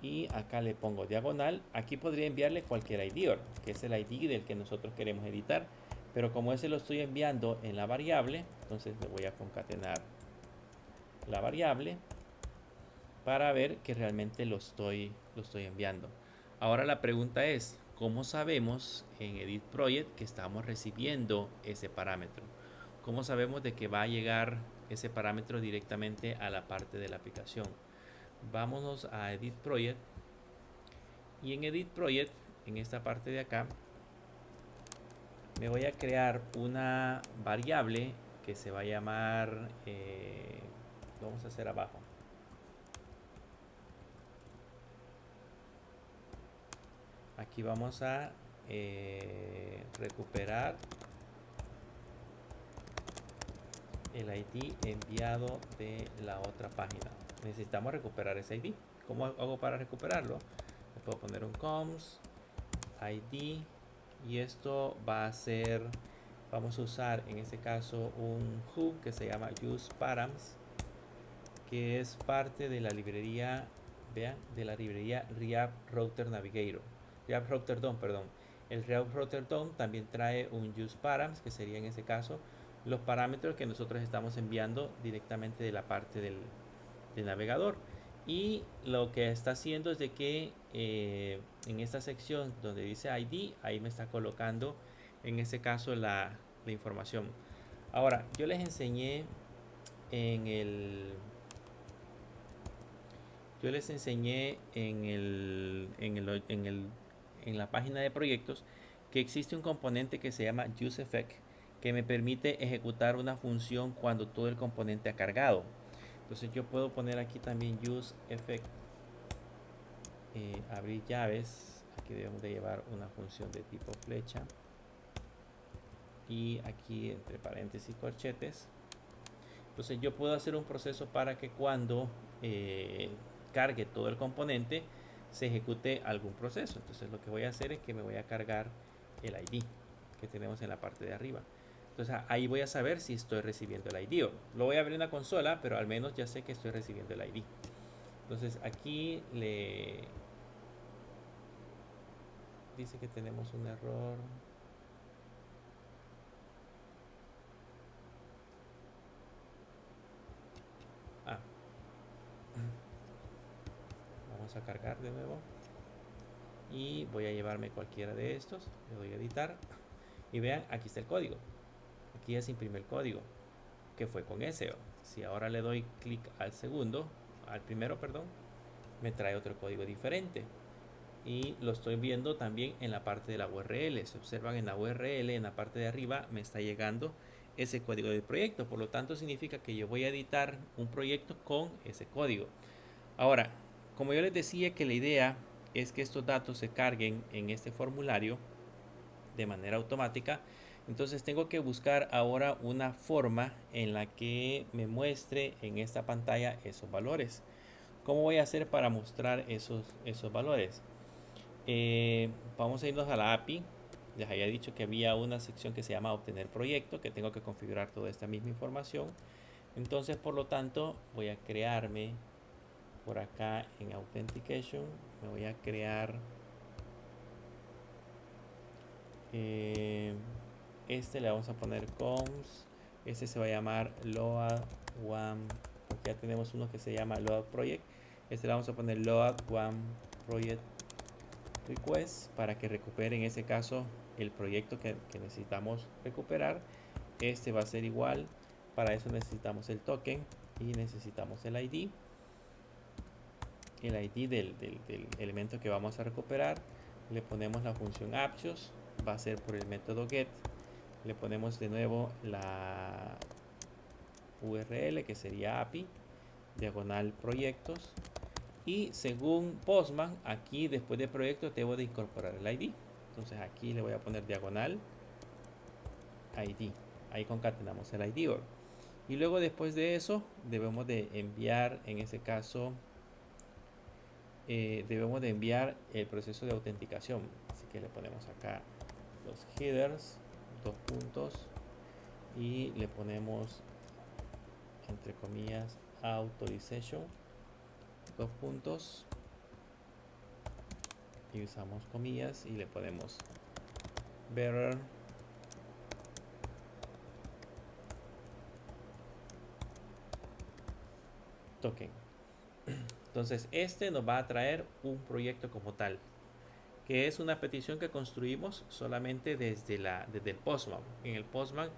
y acá le pongo diagonal. Aquí podría enviarle cualquier ID, que es el ID del que nosotros queremos editar, pero como ese lo estoy enviando en la variable, entonces le voy a concatenar la variable para ver que realmente lo estoy enviando. Ahora la pregunta es, ¿cómo sabemos en Edit Project que estamos recibiendo ese parámetro? ¿Cómo sabemos de que va a llegar ese parámetro directamente a la parte de la aplicación? vámonos a Edit Project, y en Edit Project, en esta parte de acá, me voy a crear una variable que se va a llamar, lo vamos a hacer abajo. Aquí vamos a recuperar el ID enviado de la otra página. Necesitamos recuperar ese ID. ¿Cómo hago para recuperarlo? Le puedo poner un const ID, y esto va a ser, vamos a usar en este caso un hub que se llama useParams, que es parte de la librería, vean, de la librería React Router Navigator, React Router DOM, perdón. El React Router DOM también trae un useParams, que sería en ese caso los parámetros que nosotros estamos enviando directamente de la parte del navegador. Y lo que está haciendo es de que en esta sección donde dice ID, ahí me está colocando en este caso la información. Ahora, yo les enseñé en el en la página de proyectos que existe un componente que se llama useEffect, que me permite ejecutar una función cuando todo el componente ha cargado. Entonces yo puedo poner aquí también useEffect, abrir llaves. Aquí debemos de llevar una función de tipo flecha, y aquí entre paréntesis corchetes. Entonces yo puedo hacer un proceso para que cuando cargue todo el componente se ejecute algún proceso. Entonces lo que voy a hacer es que me voy a cargar el ID que tenemos en la parte de arriba. Entonces ahí voy a saber si estoy recibiendo el ID. Lo voy a abrir en la consola, pero al menos ya sé que estoy recibiendo el ID. Entonces aquí le dice que tenemos un error. Vamos a cargar de nuevo y voy a llevarme cualquiera de estos. Le doy a editar y vean, aquí está el código. Aquí ya se imprime el código que fue con SEO. Si ahora le doy clic al primero, perdón, me trae otro código diferente, y lo estoy viendo también en la parte de la URL. Se observan en la URL, en la parte de arriba me está llegando ese código del proyecto. Por lo tanto significa que yo voy a editar un proyecto con ese código. Ahora, como yo les decía que la idea es que estos datos se carguen en este formulario de manera automática, entonces tengo que buscar ahora una forma en la que me muestre en esta pantalla esos valores. ¿Cómo voy a hacer para mostrar esos valores? Vamos a irnos a la API. Les había dicho que había una sección que se llama obtener proyecto, que tengo que configurar toda esta misma información. Entonces, por lo tanto, voy a crearme por acá en Authentication. Me voy a crear este, le vamos a poner const. Este se va a llamar load one, porque ya tenemos uno que se llama load project. Este le vamos a poner load one project request, para que recupere en ese caso el proyecto que necesitamos recuperar. Este va a ser igual. Para eso necesitamos el token y necesitamos el ID del elemento que vamos a recuperar. Le ponemos la función Axios, va a ser por el método get. Le ponemos de nuevo la URL, que sería API diagonal proyectos, y según Postman, aquí después de proyecto debo de incorporar el ID. Entonces aquí le voy a poner diagonal ID. Ahí concatenamos el ID. Y luego después de eso debemos de enviar, en ese caso debemos de enviar el proceso de autenticación. Así que le ponemos acá los headers, dos puntos, y le ponemos entre comillas authorization, dos puntos, y usamos comillas y le ponemos bearer token. Entonces este nos va a traer un proyecto como tal, que es una petición que construimos solamente desde el Postman. En el Postman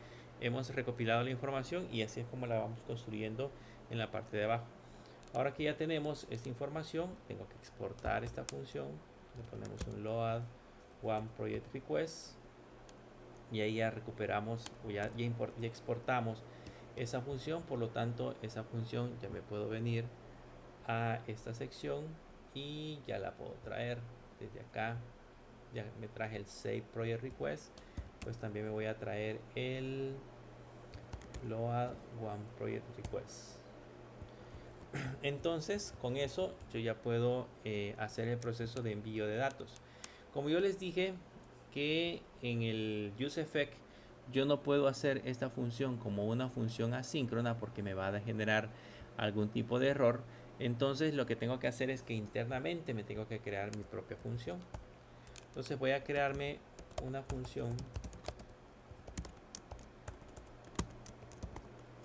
hemos recopilado la información y así es como la vamos construyendo en la parte de abajo. Ahora que ya tenemos esta información, tengo que exportar esta función. Le ponemos un load one project request y ahí ya recuperamos o ya exportamos esa función. Por lo tanto, esa función ya me puedo venir a esta sección y ya la puedo traer desde acá. Ya me traje el save project request, pues también me voy a traer el load one project request. Entonces con eso yo ya puedo hacer el proceso de envío de datos. Como yo les dije que en el useEffect yo no puedo hacer esta función como una función asíncrona porque me va a generar algún tipo de error. Entonces lo que tengo que hacer es que internamente me tengo que crear mi propia función. Entonces voy a crearme una función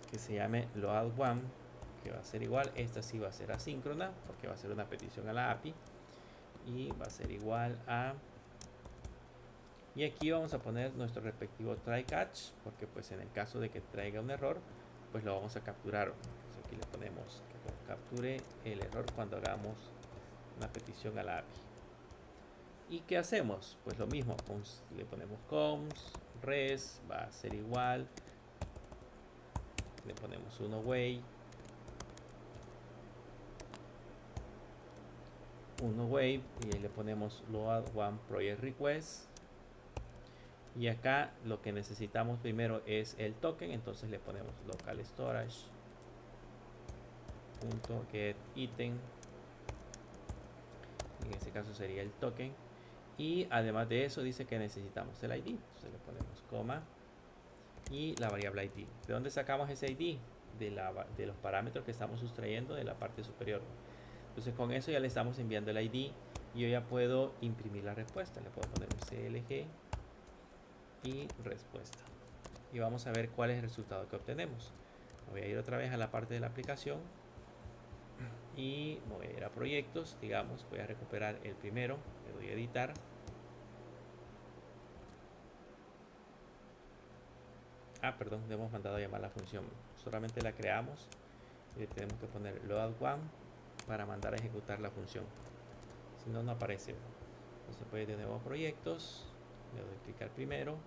que se llame load1, que va a ser igual, esta sí va a ser asíncrona porque va a ser una petición a la API y va a ser igual a, y aquí vamos a poner nuestro respectivo try catch porque pues en el caso de que traiga un error pues lo vamos a capturar. Entonces aquí le ponemos que capture el error cuando hagamos una petición a la API. ¿Y qué hacemos? Pues lo mismo, le ponemos const res, va a ser igual, le ponemos un await, y ahí le ponemos load one project request, y acá lo que necesitamos primero es el token, entonces le ponemos local storage .get item, en este caso sería el token, y además de eso dice que necesitamos el ID, entonces le ponemos coma y la variable ID. ¿De dónde sacamos ese ID? De los parámetros que estamos sustrayendo de la parte superior. Entonces con eso ya le estamos enviando el ID y yo ya puedo imprimir la respuesta. Le puedo poner un CLG y respuesta. Y vamos a ver cuál es el resultado que obtenemos. Voy a ir otra vez a la parte de la aplicación y voy a ir a proyectos, digamos, voy a recuperar el primero, le doy a editar. Perdón, le hemos mandado a llamar la función. Solamente la creamos y le tenemos que poner load1 para mandar a ejecutar la función. Si no, no aparece. Entonces voy de nuevo a proyectos, le doy clic al primero.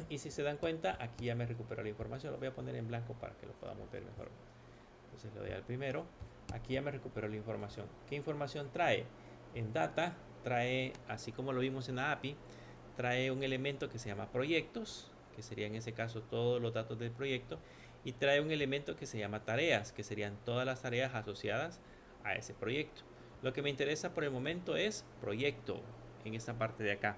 Y si se dan cuenta, aquí ya me recuperó la información. Lo voy a poner en blanco para que lo podamos ver mejor. Entonces le doy al primero. Aquí ya me recuperó la información. ¿Qué información trae? En data trae, así como lo vimos en la API, trae un elemento que se llama proyectos, que sería en ese caso todos los datos del proyecto, y trae un elemento que se llama tareas, que serían todas las tareas asociadas a ese proyecto. Lo que me interesa por el momento es proyecto, en esta parte de acá.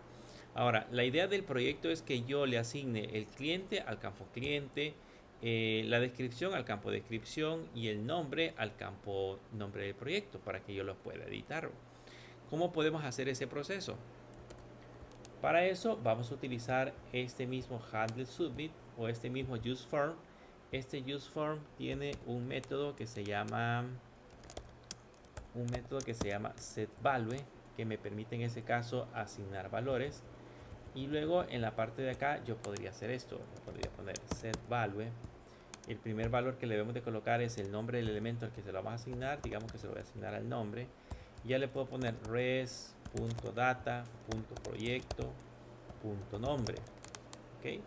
Ahora, la idea del proyecto es que yo le asigne el cliente al campo cliente, la descripción al campo descripción y el nombre al campo nombre del proyecto para que yo lo pueda editar. ¿Cómo podemos hacer ese proceso? Para eso vamos a utilizar este mismo handle submit o este mismo useForm. Este useForm tiene un método que se llama setValue, que me permite en ese caso asignar valores. Y luego en la parte de acá yo podría hacer esto, podría poner setValue. El primer valor que le debemos de colocar es el nombre del elemento al que se lo vamos a asignar. Digamos que se lo voy a asignar al nombre. Ya le puedo poner res.data.proyecto.nombre. ¿Okay?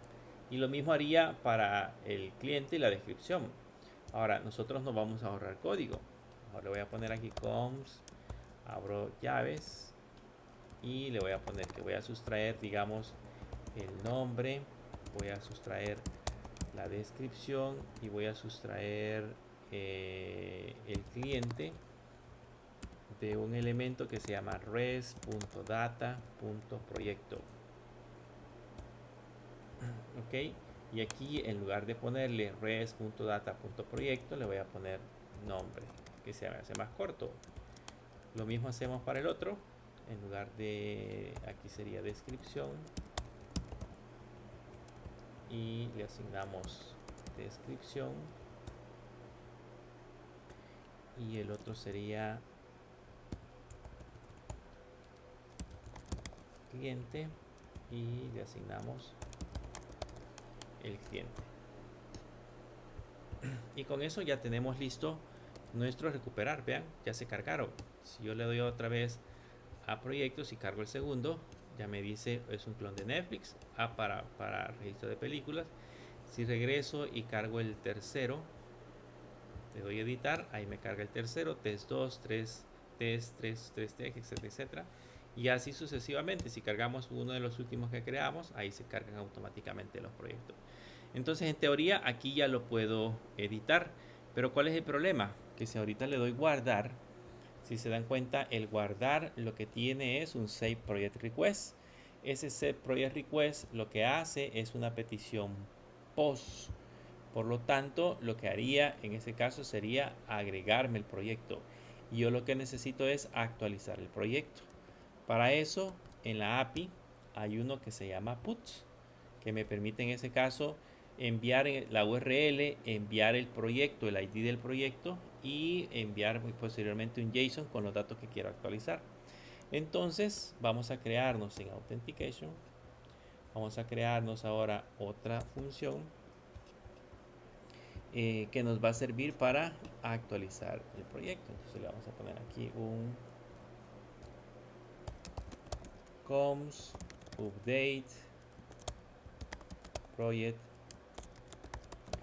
Y lo mismo haría para el cliente y la descripción. Ahora nosotros nos vamos a ahorrar código. Ahora le voy a poner aquí const, abro llaves y le voy a poner que voy a sustraer, digamos, el nombre, voy a sustraer la descripción y voy a sustraer el cliente de un elemento que se llama res.data.proyecto. Ok, y aquí en lugar de ponerle res.data.proyecto le voy a poner nombre, que se me hace más corto. Lo mismo hacemos para el otro. En lugar de aquí sería descripción y le asignamos descripción, y el otro sería cliente y le asignamos el cliente. Y con eso ya tenemos listo nuestro recuperar. Vean, ya se cargaron. Si yo le doy otra vez a proyectos y cargo el segundo, ya me dice es un clon de Netflix. Para registro de películas. Si regreso y cargo el tercero, le doy a editar, ahí me carga el tercero, test 2, 3, test 3, 3 test, etcétera, etcétera. Y así sucesivamente. Si cargamos uno de los últimos que creamos, ahí se cargan automáticamente los proyectos. Entonces, en teoría, aquí ya lo puedo editar. Pero ¿cuál es el problema? Que si ahorita le doy guardar, si se dan cuenta, el guardar lo que tiene es un Save Project Request. Ese Save Project Request lo que hace es una petición post. Por lo tanto, lo que haría en ese caso sería agregarme el proyecto. Y yo lo que necesito es actualizar el proyecto. Para eso, en la API hay uno que se llama puts, que me permite en ese caso enviar la URL, enviar el proyecto, el ID del proyecto y enviar posteriormente un JSON con los datos que quiero actualizar. Entonces vamos a crearnos en Authentication, vamos a crearnos ahora otra función que nos va a servir para actualizar el proyecto. Entonces le vamos a poner aquí un coms update project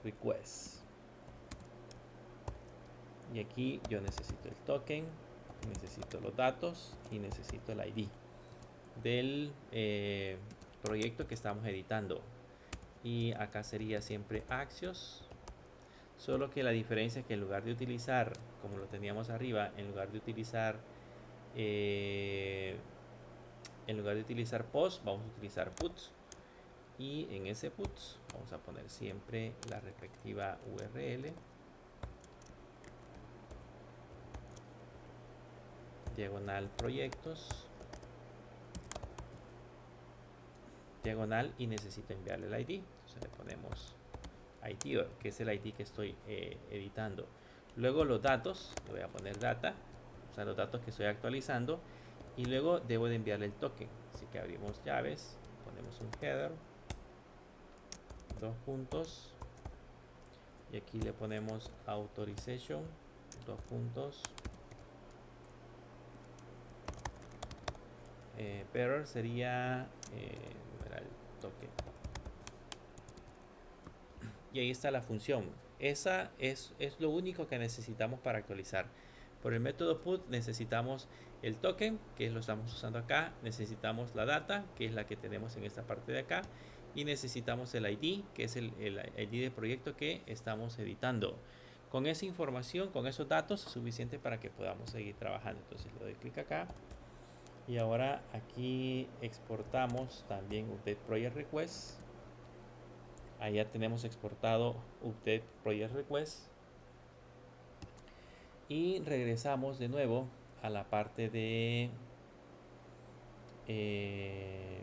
request. Y aquí yo necesito el token, necesito los datos y necesito el ID del proyecto que estamos editando. Y acá sería siempre Axios. Solo que la diferencia es que en lugar de utilizar, como lo teníamos arriba, en lugar de utilizar post, vamos a utilizar puts. Y en ese puts vamos a poner siempre la respectiva URL. Diagonal proyectos. Diagonal y necesito enviarle el ID. Entonces le ponemos ID, que es el ID que estoy editando. Luego los datos, le voy a poner data, o sea, los datos que estoy actualizando. Y luego debo de enviarle el token. Así que abrimos llaves, ponemos un header, dos puntos. Y aquí le ponemos authorization, dos puntos. Bearer sería el token. Y ahí está la función. Esa es lo único que necesitamos para actualizar. Por el método put necesitamos el token, que lo estamos usando acá. Necesitamos la data, que es la que tenemos en esta parte de acá. Y necesitamos el ID, que es el ID del proyecto que estamos editando. Con esa información, con esos datos, es suficiente para que podamos seguir trabajando. Entonces le doy clic acá. Y ahora aquí exportamos también Update Project Request. Ahí ya tenemos exportado Update Project Request. Y regresamos de nuevo a la parte de Edit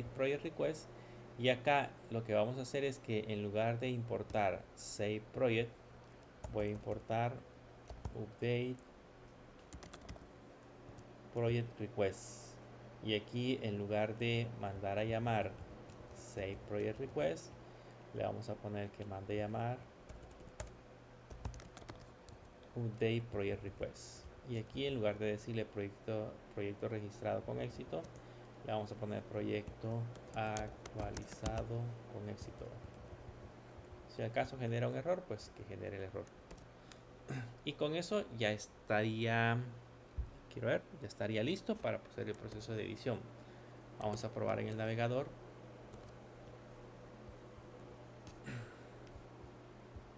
Project Request. Y acá lo que vamos a hacer es que en lugar de importar Save Project, voy a importar Update Project Request. Y aquí en lugar de mandar a llamar Save Project Request, le vamos a poner que mande a llamar Update Project Request. Y aquí en lugar de decirle proyecto registrado con éxito, le vamos a poner proyecto actualizado con éxito. Si acaso genera un error, pues que genere el error. Y con eso ya estaría, quiero ver, ya estaría listo para hacer el proceso de edición. Vamos a probar en el navegador.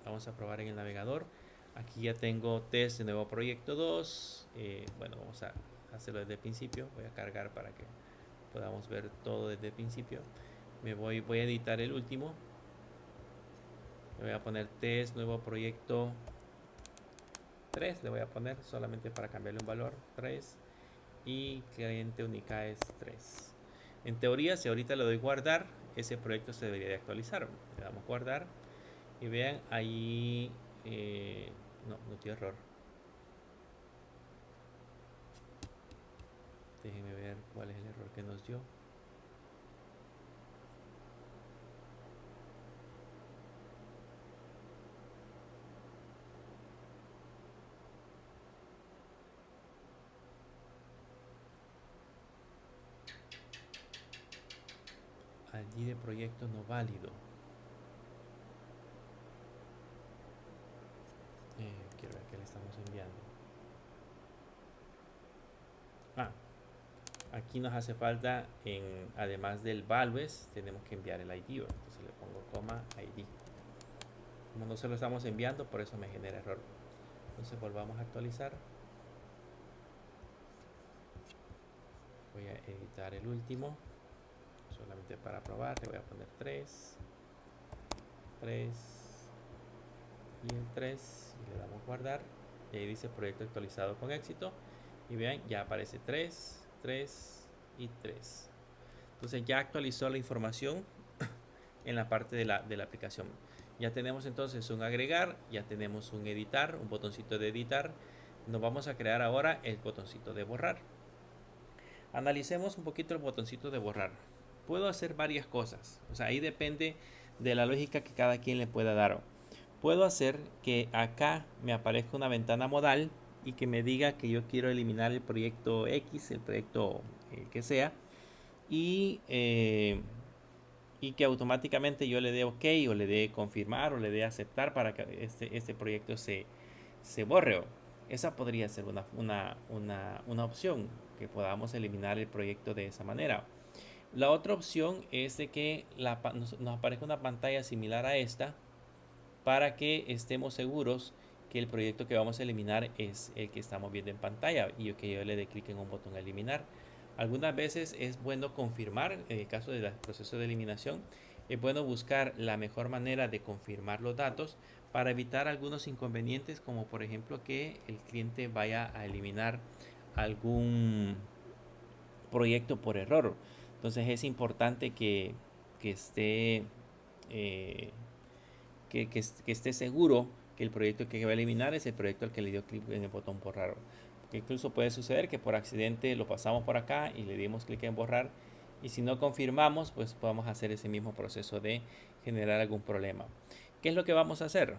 Vamos a probar en el navegador. Aquí ya tengo test de nuevo proyecto 2. Bueno, vamos a hacerlo desde el principio. Voy a cargar para que podamos ver todo desde el principio. Voy a editar el último. Le voy a poner test nuevo proyecto 3. Le voy a poner solamente para cambiarle un valor 3. Y cliente única es 3. En teoría, si ahorita le doy guardar, ese proyecto se debería de actualizar. Le damos guardar. Y vean ahí, no tiene error. Déjenme ver cuál es el error que nos dio. ID de proyecto no válido. Quiero ver qué le estamos enviando. Aquí nos hace falta, además del values, tenemos que enviar el ID. Entonces le pongo coma ID. Como no se lo estamos enviando, por eso me genera error. Entonces volvamos a actualizar. Voy a editar el último, solamente para probar. Le voy a poner 3 y el 3 y le damos guardar. Y ahí dice proyecto actualizado con éxito. Y vean, ya aparece 3 y 3. Entonces ya actualizó la información en la parte de la aplicación. Ya tenemos entonces un agregar, ya tenemos un editar, un botoncito de editar. Nos vamos a crear ahora el botoncito de borrar. Analicemos un poquito el botoncito de borrar. Puedo hacer varias cosas. O sea, ahí depende de la lógica que cada quien le pueda dar. Puedo hacer que acá me aparezca una ventana modal y que me diga que yo quiero eliminar el proyecto X, el proyecto que sea, y que automáticamente yo le dé OK o le dé confirmar o le dé aceptar para que este proyecto se borre. Esa podría ser una opción, que podamos eliminar el proyecto de esa manera. La otra opción es de que nos aparezca una pantalla similar a esta para que estemos seguros que el proyecto que vamos a eliminar es el que estamos viendo en pantalla y que yo le dé clic en un botón eliminar. Algunas veces es bueno confirmar, en el caso del proceso de eliminación, es bueno buscar la mejor manera de confirmar los datos para evitar algunos inconvenientes, como por ejemplo que el cliente vaya a eliminar algún proyecto por error. Entonces es importante que esté que esté seguro que el proyecto que va a eliminar es el proyecto al que le dio clic en el botón borrar. Porque incluso puede suceder que por accidente lo pasamos por acá y le dimos clic en borrar, y si no confirmamos, pues podemos hacer ese mismo proceso de generar algún problema. ¿Qué es lo que vamos a hacer?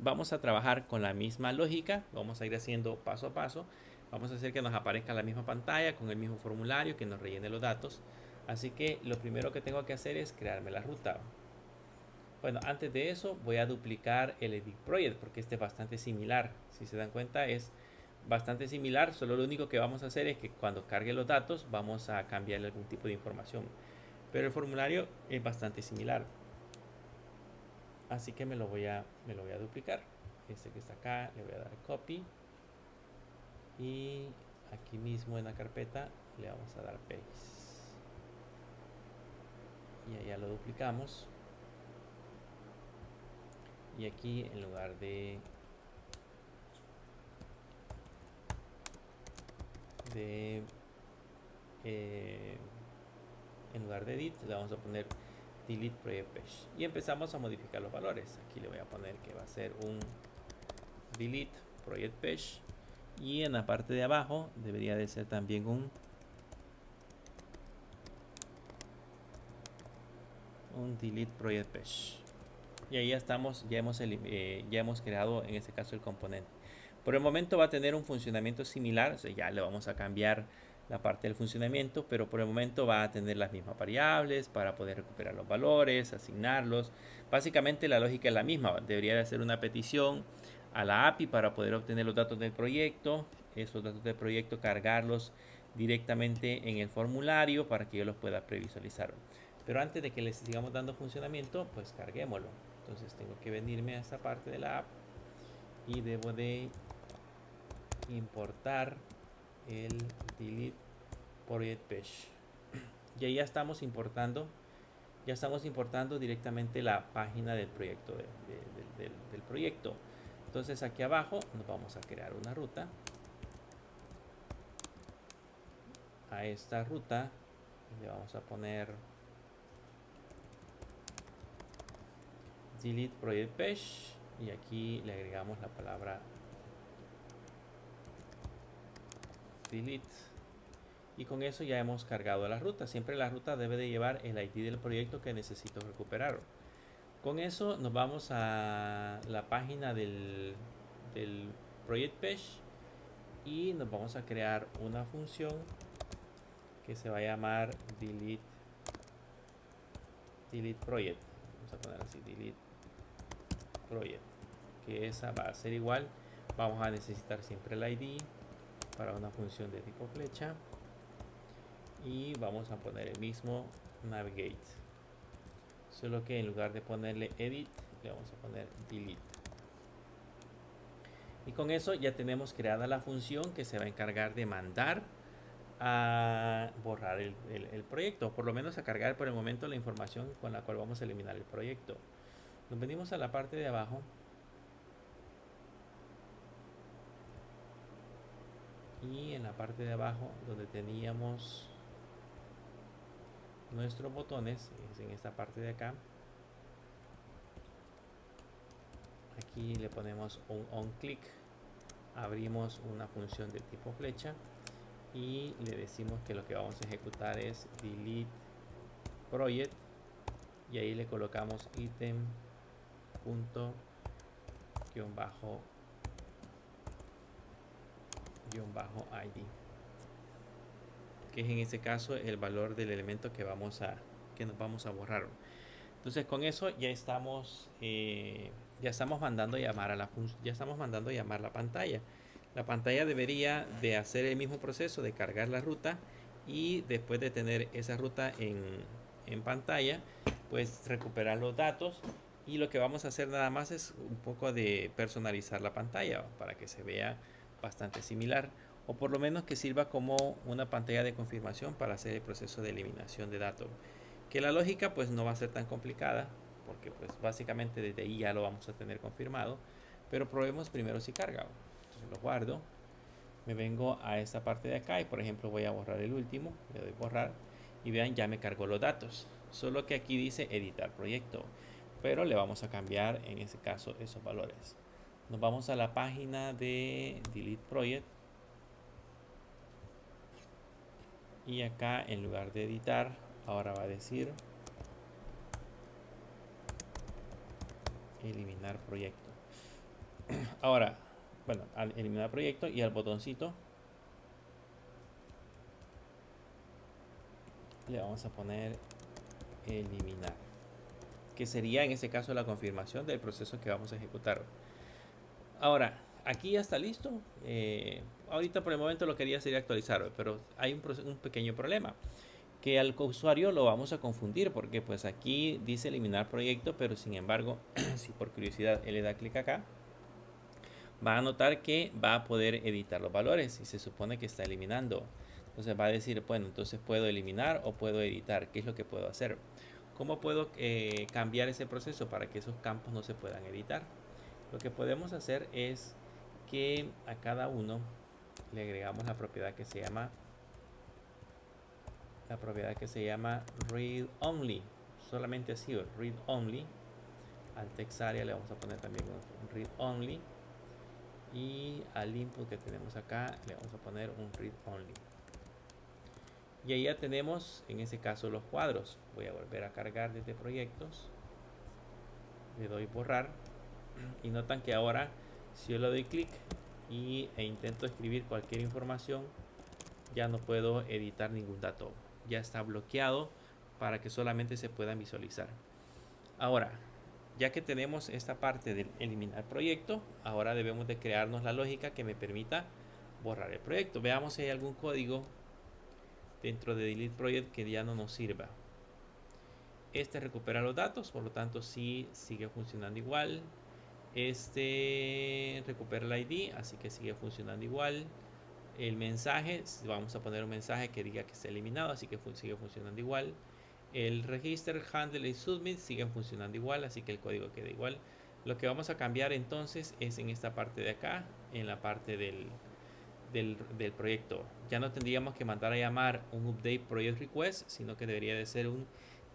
Vamos a trabajar con la misma lógica, vamos a ir haciendo paso a paso. Vamos a hacer que nos aparezca la misma pantalla con el mismo formulario que nos rellene los datos. Así que lo primero que tengo que hacer es crearme la ruta. Bueno, antes de eso voy a duplicar el edit project porque este es bastante similar. Si se dan cuenta, es bastante similar. Solo lo único que vamos a hacer es que cuando cargue los datos vamos a cambiarle algún tipo de información, pero el formulario es bastante similar. Así que me lo voy a duplicar. Este que está acá le voy a dar copy y aquí mismo en la carpeta le vamos a dar paste y allá lo duplicamos. Y aquí en lugar de edit le vamos a poner delete project page y empezamos a modificar los valores. Aquí le voy a poner que va a ser un delete project page y en la parte de abajo debería de ser también un delete project page. Y ahí ya estamos, ya hemos creado en este caso el componente. Por el momento va a tener un funcionamiento similar, o sea, ya le vamos a cambiar la parte del funcionamiento, pero por el momento va a tener las mismas variables para poder recuperar los valores, asignarlos. Básicamente la lógica es la misma, debería de hacer una petición a la API para poder obtener los datos del proyecto, esos datos del proyecto cargarlos directamente en el formulario para que yo los pueda previsualizar. Pero antes de que les sigamos dando funcionamiento, pues carguémoslo. Entonces tengo que venirme a esta parte de la app y debo de importar el delete project page. Y ahí ya estamos importando directamente la página del proyecto del proyecto. Entonces aquí abajo nos vamos a crear una ruta. A esta ruta le vamos a poner delete project page y aquí le agregamos la palabra delete y con eso ya hemos cargado la ruta. Siempre la ruta debe de llevar el ID del proyecto que necesito recuperar. Con eso nos vamos a la página del project page y nos vamos a crear una función que se va a llamar delete delete project, vamos a poner así, delete project, que esa va a ser igual. Vamos a necesitar siempre el ID para una función de tipo flecha y vamos a poner el mismo navigate, solo que en lugar de ponerle edit le vamos a poner delete. Y con eso ya tenemos creada la función que se va a encargar de mandar a borrar el proyecto, o por lo menos a cargar por el momento la información con la cual vamos a eliminar el proyecto. Nos venimos a la parte de abajo y en la parte de abajo donde teníamos nuestros botones, es en esta parte de acá. Aquí le ponemos un on click, abrimos una función de tipo flecha y le decimos que lo que vamos a ejecutar es delete project y ahí le colocamos item punto guión bajo ID, que es en este caso el valor del elemento que nos vamos a borrar. Entonces con eso ya estamos mandando llamar a la pantalla. La pantalla debería de hacer el mismo proceso de cargar la ruta y después de tener esa ruta en pantalla, pues recuperar los datos, y lo que vamos a hacer nada más es un poco de personalizar la pantalla para que se vea bastante similar, o por lo menos que sirva como una pantalla de confirmación para hacer el proceso de eliminación de datos, que la lógica pues no va a ser tan complicada porque pues básicamente desde ahí ya lo vamos a tener confirmado, pero probemos primero si carga. Entonces lo guardo, me vengo a esta parte de acá y por ejemplo voy a borrar el último, le doy borrar y vean, ya me cargó los datos, solo que aquí dice editar proyecto, pero le vamos a cambiar en este caso esos valores. Nos vamos a la página de delete project y acá en lugar de editar ahora va a decir eliminar proyecto. Ahora, bueno, al eliminar proyecto y al botoncito le vamos a poner eliminar, que sería en este caso la confirmación del proceso que vamos a ejecutar. Ahora, aquí ya está listo. Ahorita por el momento lo quería hacer actualizar, pero hay un pequeño problema, que al usuario lo vamos a confundir porque pues aquí dice eliminar proyecto, pero sin embargo si por curiosidad él le da clic acá, va a notar que va a poder editar los valores y se supone que está eliminando. Entonces va a decir, bueno, entonces puedo eliminar o puedo editar. ¿Qué es lo que puedo hacer? ¿Cómo puedo cambiar ese proceso para que esos campos no se puedan editar? Lo que podemos hacer es que a cada uno le agregamos la propiedad que se llama read only, solamente así, read only. Al text area le vamos a poner también un read only, y al input que tenemos acá le vamos a poner un read only, y ahí ya tenemos en ese caso los cuadros. Voy a volver a cargar desde proyectos, le doy borrar y notan que ahora si yo le doy clic e intento escribir cualquier información, ya no puedo editar ningún dato, ya está bloqueado para que solamente se puedan visualizar. Ahora, ya que tenemos esta parte de eliminar proyecto, ahora debemos de crearnos la lógica que me permita borrar el proyecto. Veamos si hay algún código dentro de delete project que ya no nos sirva. Este recupera los datos, por lo tanto sí sigue funcionando igual. Este recupera el ID, así que sigue funcionando igual. El mensaje, vamos a poner un mensaje que diga que está eliminado, así que sigue funcionando igual. El register, handle y submit siguen funcionando igual, así que el código queda igual. Lo que vamos a cambiar entonces es en esta parte de acá, en la parte del proyecto. Ya no tendríamos que mandar a llamar un update project request, sino que debería de ser un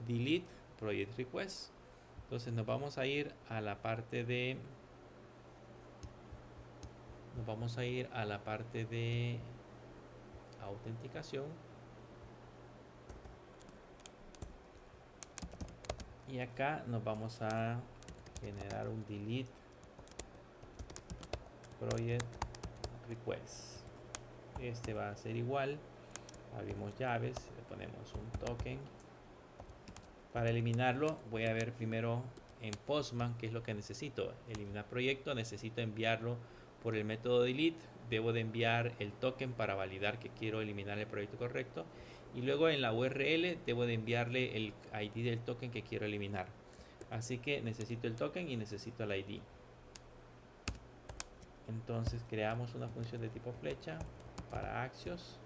delete project request. Entonces nos vamos a ir a la parte de autenticación, y acá nos vamos a generar un delete project request. Este va a ser igual, abrimos llaves, le ponemos un token Para eliminarlo voy a ver primero en Postman qué es lo que necesito. Eliminar proyecto, necesito enviarlo por el método delete. Debo de enviar el token para validar que quiero eliminar el proyecto correcto. Y luego en la URL debo de enviarle el ID del token que quiero eliminar. Así que necesito el token y necesito el ID. Entonces creamos una función de tipo flecha para Axios.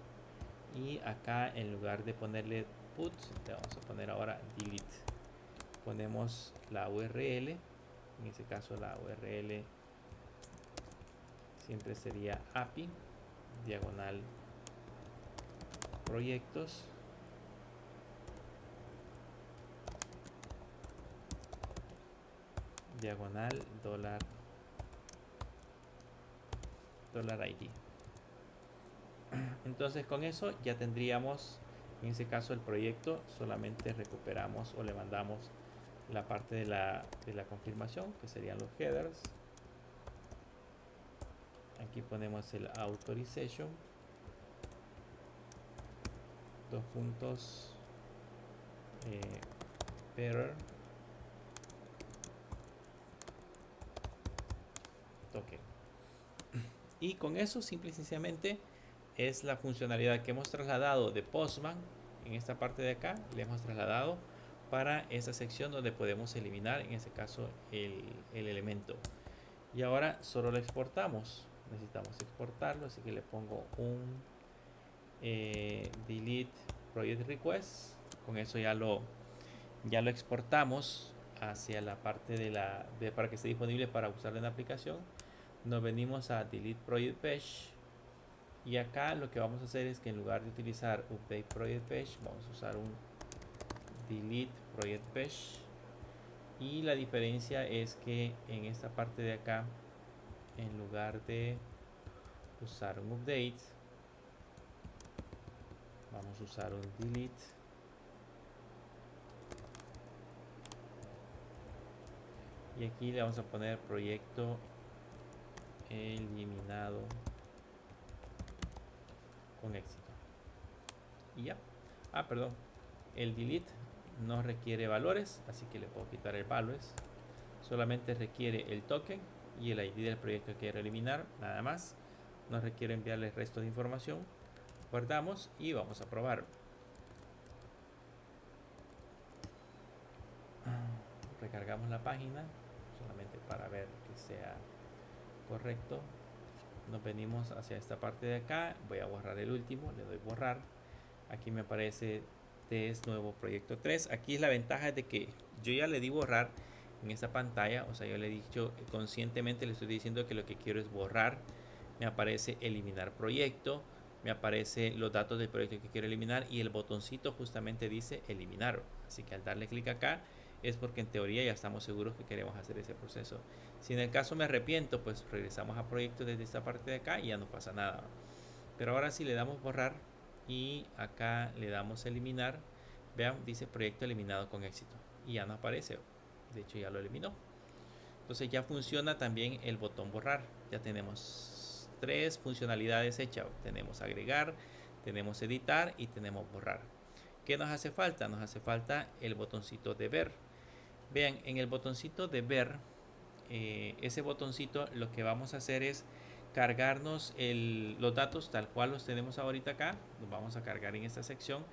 Y acá en lugar de ponerle put, le vamos a poner ahora delete. Ponemos la URL, en este caso la URL siempre sería API diagonal proyectos diagonal $ID. Entonces con eso ya tendríamos en ese caso el proyecto. Solamente recuperamos o le mandamos la parte de la confirmación, que serían los headers. Aquí ponemos el authorization, dos puntos, bearer token. Y con eso simple y sencillamente es la funcionalidad que hemos trasladado de Postman. En esta parte de acá le hemos trasladado para esta sección donde podemos eliminar en este caso el elemento. Y ahora solo lo exportamos. Necesitamos exportarlo, así que le pongo un delete project request. Con eso ya lo exportamos hacia la parte para que esté disponible para usarlo en la aplicación. Nos venimos a delete project page y acá lo que vamos a hacer es que en lugar de utilizar update project page vamos a usar un delete project page. Y la diferencia es que en esta parte de acá, en lugar de usar un update, vamos a usar un delete. Y aquí le vamos a poner proyecto eliminado con éxito. Y ya. Perdón. El delete no requiere valores, así que le puedo quitar el valores. Solamente requiere el token y el ID del proyecto que quiero eliminar, nada más. No requiere enviarle el resto de información. Guardamos y vamos a probar. Recargamos la página solamente para ver que sea correcto. Nos venimos hacia esta parte de acá. Voy a borrar el último, le doy borrar. Aquí me aparece test nuevo proyecto 3. Aquí es la ventaja de que yo ya le di borrar en esta pantalla. O sea, yo le he dicho conscientemente, le estoy diciendo que lo que quiero es borrar. Me aparece eliminar proyecto. Me aparece los datos del proyecto que quiero eliminar y el botoncito justamente dice eliminar. Así que al darle clic acá es porque en teoría ya estamos seguros que queremos hacer ese proceso. Si en el caso me arrepiento, pues regresamos a proyecto desde esta parte de acá y ya no pasa nada. Pero ahora si le damos borrar y acá le damos eliminar, vean, dice proyecto eliminado con éxito y ya no aparece. De hecho ya lo eliminó. Entonces ya funciona también el botón borrar. Ya tenemos 3 funcionalidades hechas. Tenemos agregar, tenemos editar y tenemos borrar. ¿Qué nos hace falta? Nos hace falta el botoncito de ver. Vean, en el botoncito de ver, ese botoncito lo que vamos a hacer es cargarnos los datos tal cual los tenemos ahorita acá. Los vamos a cargar en esta sección.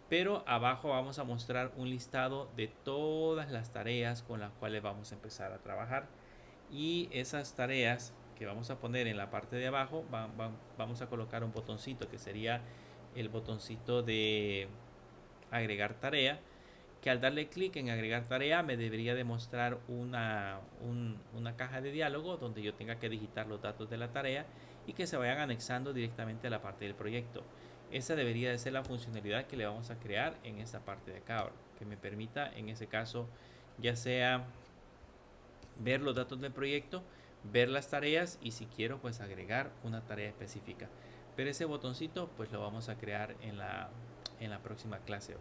Pero abajo vamos a mostrar un listado de todas las tareas con las cuales vamos a empezar a trabajar. Y esas tareas que vamos a poner en la parte de abajo, vamos a colocar un botoncito que sería el botoncito de agregar tarea, que al darle clic en agregar tarea me debería demostrar una caja de diálogo donde yo tenga que digitar los datos de la tarea y que se vayan anexando directamente a la parte del proyecto. Esa debería de ser la funcionalidad que le vamos a crear en esta parte de acá, que me permita en ese caso ya sea ver los datos del proyecto, ver las tareas y si quiero pues agregar una tarea específica. Pero ese botoncito pues lo vamos a crear en la próxima clase.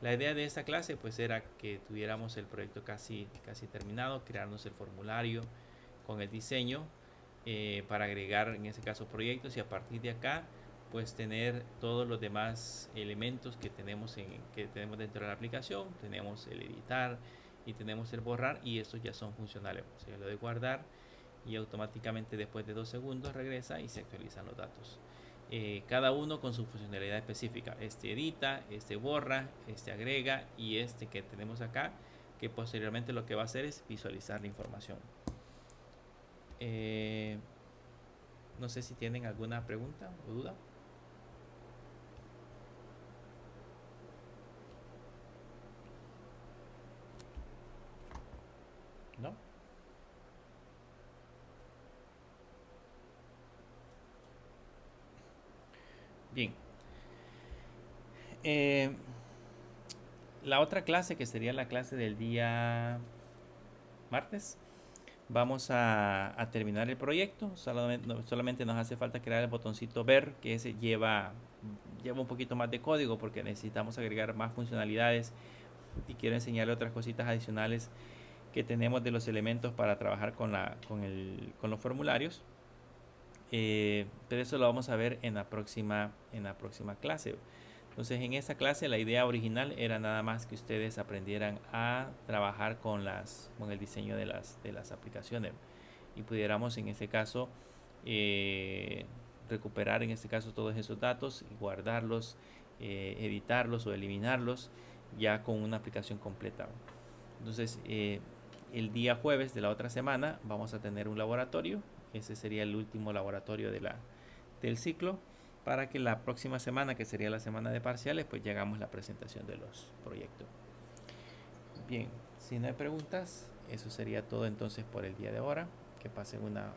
La idea de esta clase pues era que tuviéramos el proyecto casi terminado, crearnos el formulario con el diseño para agregar en ese caso proyectos y a partir de acá pues tener todos los demás elementos que tenemos dentro de la aplicación. Tenemos el editar y tenemos el borrar, y estos ya son funcionales. O sea, lo de guardar y automáticamente después de 2 segundos regresa y se actualizan los datos. Cada uno con su funcionalidad específica. Este edita, este borra, este agrega, y este que tenemos acá, que posteriormente lo que va a hacer es visualizar la información. No sé si tienen alguna pregunta o duda. ¿No? Bien. La otra clase, que sería la clase del día martes, vamos a terminar el proyecto. Solamente nos hace falta crear el botoncito ver, que ese lleva un poquito más de código, porque necesitamos agregar más funcionalidades, y quiero enseñarle otras cositas adicionales que tenemos de los elementos para trabajar con los formularios. Pero eso lo vamos a ver en la próxima clase. Entonces, en esta clase la idea original era nada más que ustedes aprendieran a trabajar con el diseño de las aplicaciones, y pudiéramos en este caso recuperar en este caso todos esos datos y guardarlos, editarlos o eliminarlos ya con una aplicación completa. Entonces, el día jueves de la otra semana vamos a tener un laboratorio. Ese sería el último laboratorio del ciclo, para que la próxima semana, que sería la semana de parciales, pues llegamos a la presentación de los proyectos. Bien, si no hay preguntas, eso sería todo entonces por el día de ahora. Que pasen una